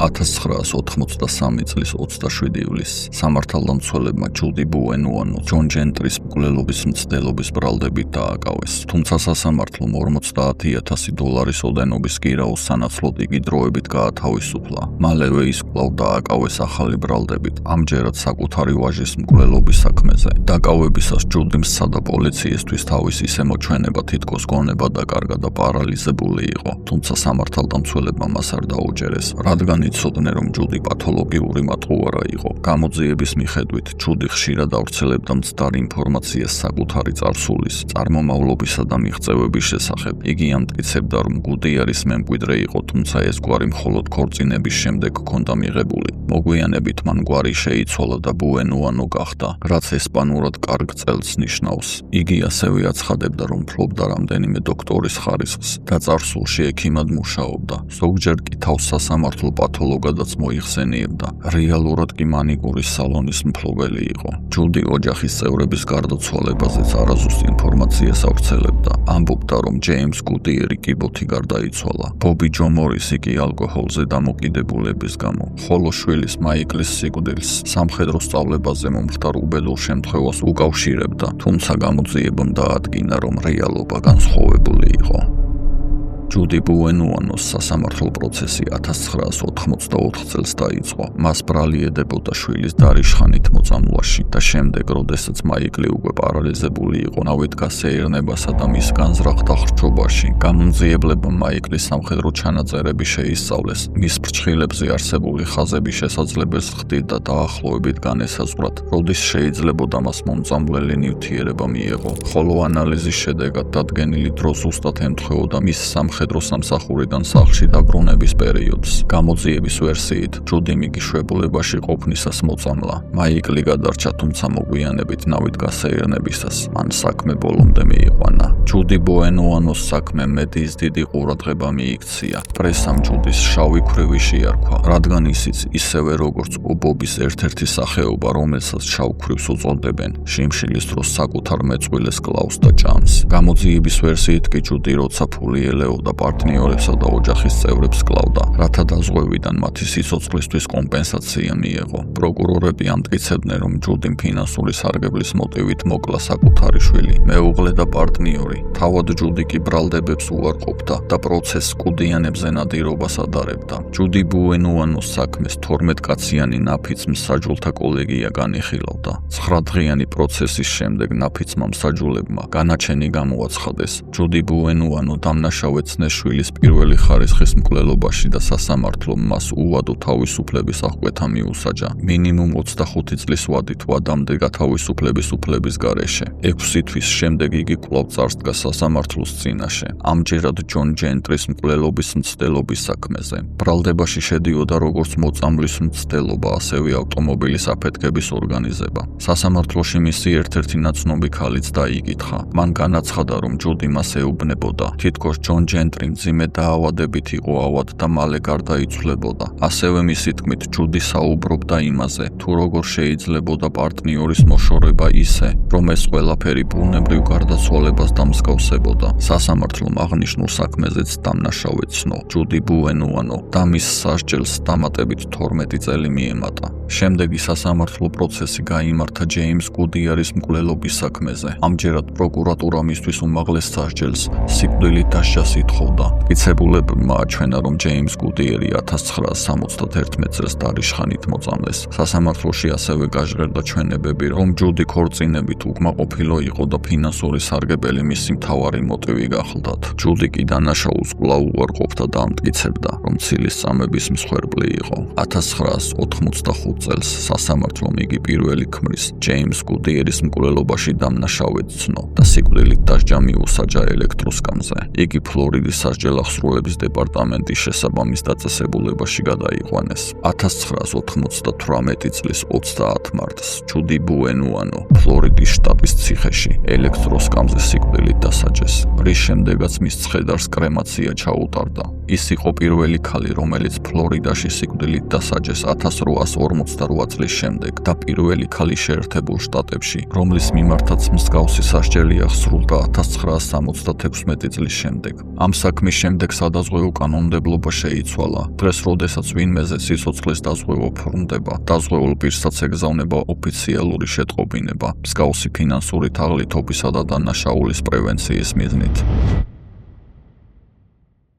1983 წლის 27 ივლისს სამართალდამცველებმა ჯუდი ბუენუანო ჯონ ჯენტრის მკვლელობის მცდელობის ბრალდებით დააკავეს, თუმცა სასამართლომ $50,000 ოდენობის გირაოს სანაცვლოდ იგი დროებით გაათავისუფლა. მალევე ის კვლავ დააკავეს ახალი ბრალდებით, ამჯერად საკუთარი ვაჟის მკვლელობის საქმეზე. დაკავებისას ჯუდიმ სცადა პოლიციისთვის თავის ისე მოჩვენება, თითქოს გონება დაკარგა და პარალიზებული იყო, თუმცა სამართალდამცველებმა მას არ დაუჯერეს, რადგან მან იცოდნენ, რომ ჯუდი პათოლოგიური მატყუარა იყო. გამოძიების მიხედვით, ჯუდი ხშირად ავრცელებდა მცდარ ინფორმაციას საკუთარი წარსულის, წარმომავლობისა და მიღწევების შესახებ. იგი ამტკიცებდა, რომ გუდი არის მემკვიდრე იყო, თუმცა ეს გვარი მხოლოდ ქორწინების შემდეგ ჰქონდა მიღებული. მოგვიანებით მან გვარი შეიცვალა და ბუენუანო გახდა, რაც ესპანურად კარგ წელს ნიშნავს. იგი ასევე აცხადებდა, რომ ფლობდა რამდენიმე დოქტორის ხარისხს და წარსულში ექიმად მუშაობდა. ზოგჯერ კი თავს სასამართლო პათოლოგადაც მოიხსენიებდა. რეალურად კი მანიკურის სალონის მფლობელი იყო. ჯუდი ოჯახის წევრების გარდაცვალებაზეც არასდროს ინფორმაციას ავრცელებდა. ამბობდა, რომ ჯეიმს გუდიერი კიბოთი გარდაიცვალა. ბობი ჯო მორისი კი ალკოჰოლზე დამოკიდებულების გამო, ხოლო შვილის მაიკლის სიკვდილს სამხედრო სწავლებაზე მომხდარ უბედურ შემთხვევას უკავშირებდა, თუმცა გამოძიებამ დაადგინა, რომ რეალობა განსხვავებული იყო. ჯუდი ბუენუანოს სასამართლო პროცესი 1984 წელს დაიწყო. მას ბრალი ედებოდა შვილის დარიშხანით მოწამვლაში და შემდეგ, როდესაც მაიკლი უკვე პარალიზებული იყო ნავით გასეირნებასა და მის განზრახ დახრჩობაში, გამომძიებლებმა მაიკლის სამხედრო ჩანაწერები შეისწავლეს. მის ფრჩხილებზე არსებული ხაზების შესაძლებლობას ხდიდა დაახლოებით განესაზღვრათ, როდის შეიძლებოდა მას მომწამვლელი ნივთიერება მიეღო, ხოლო ანალიზის შედეგად დადგენილი დრო ზუსტად ემთხვეოდა მის სამხედრო სამსახურიდან სახლში დაბრუნების პერიოდს. გამოძიების ვერსიით, ჯუდი მიგიშვებულებაში ყოფნისას მოწამლა. მაიკლი გადარჩა, თუმცა მოგვიანებით ნავით გასეირნებისას მან საქმე ბოლომდე მიიყვანა. ჯუდი ბუენუანოს საქმე მედიის დიდი ყურადღება მიიქცია. პრესამ ჯუდის შავი ქვრივი შეარქვა, რადგან ისიც ისევე როგორც ბობის ერთ-ერთი სახეობა, რომელსაც შავ ქვრივს უწოდებენ, შიმშილის დროს საკუთარ მეწყვილეს კლავს და ჭამს. გამოძიების ვერსიით კი ჯუდი როცა ფული ელეოდა პარტნიორებსა და ოჯახის წევრებს კლავდა, რათა დაზღვევიდან მათი სიცოცხლისთვის კომპენსაცია მიეღო. პროკურორები ამტკიცებდნენ, რომ ჯუდიმ ფინანსური სარგებლის მოტივით მოკლა საკუთარი შვილი, მეუღლე და პარტნიორი. თავად ჯუდი კი ბრალდებებს უარყოფდა და პროცესს კუდიანებზე ნადირობას ადარებდა. ჯუდი ბუენუანოს საქმეს 12 კაციანი ნაფიც მსაჯულთა კოლეგია განიხილავდა. 9 დღიანი პროცესის შემდეგ ნაფიცმა მსაჯულებმა განაჩენი გამოაცხადეს. ჯუდი ბუენუანო დამნაშავე ცნეს შვილის პირველი ხარისხის მკვლელობაში და სასამართლომ მას უვადო თავისუფლების აღკვეთა მიუსაჯა. მინიმუმ 25 წლის ვადით ვადამდე გათავისუფლების უფლების გარეშე. 6 თვის შემდეგ იგი კვლავ წარსდგა სასამართლოს წინაშე, ამჯერად ჯონ ჯენტრის მკვლელობის მცდელობის საქმეზე. ბრალდებაში შედიოდა როგორც მოწამვლის მცდელობა, ასევე ავტომობილის აფეთქების ორგანიზება. სასამართლოში მისი ერთ-ერთი ნაცნობი ქალიც დაიკითხა. მან განაცხადა, რომ ჯუდი მას ეუბნებოდა, თითქოს ჯონ ჯენტრი მძიმე დაავადებით იყო ავად და მალე გარდაიცვლებოდა. ასევე მისი თქმით, ჯუდი საუბრობდა იმაზე, თუ როგორ შეიძლებოდა პარტნიორის მოშორება ისე, რომ ეს ყველაფერი ბუნებრივ გარდაცვალებას დამსგავსებოდა. სასამართლომ აღნიშნულ საქმეზეც დამნაშავე ცნო. ჯუდი ბუენუანო და მის სასჯელს დამატებით 12 წელი მიემატა. შემდეგი სასამართლო პროცესი გაიმართა ჯეიმს გუდიარის მკვლელობის საქმეზე. ამჯერად პროკურატურა მისთვის უმაღლეს სასჯელს, სიკვდილით დასჯას ითხოვდა. მტკიცებულებმა აჩვენა, რომ ჯეიმს გუდიერი 1971 წელს დარიშხანით მოწამლეს. სასამართლოში ასევე გაჟღერდა ჩვენებები, რომ ჯუდი ქორწინებით უკმაყოფილო იყო და ფინანსური სარგებელი მისი მთავარი მოტივი გახლდათ. ჯუდი კი დანაშაულს კვლავ უარყოფდა და ამტკიცებდა, რომ ცილის წამების მსხვერპლი იყო. 1985 წელს სასამართლომ იგი პირველი ქმრის ჯეიმს გუდიერის მკვლელობაში დამნაშავედ ცნო და სიკვდილით დასჯა მიუსაჯა ელექტროსკამზე. იგი ფლორიდის სასჯელახსრულების დეპარტამენტის შესაბამის დაწესებულებაში გადაიყვანეს. 1998 წლის 30 მარტს ჯუდი ბუენუანო ფლორიდის შტატის ციხეში ელექტროსკამზე სიკვდილით დასაჯეს, რის შემდეგაც მის ცხედარს კრემაცია ჩაუტარდა. ის იყო პირველი ქალი, რომელიც ფლორიდაში სიკვდილით დასაჯეს 1848 წლის შემდეგ და პირველი ქალი შეერთებულ შტატებში, რომლის მიმართაც მსგავსი სასჯელი აღსრულდა 1976 წლის შემდეგ. ამ საქმის შემდეგ სადაზღვევო კანონმდებლობა შეიცვალა. დღეს, როდესაც ვინმეზე სიცოცხლის დაზღვევა ფორმდება, დაზღვეულ პირსაც ეგზავნება ოფიციალური შეტყობინება, მსგავსი ფინანსური თაღლითობისა და დანაშაულის პრევენციის მიზნით.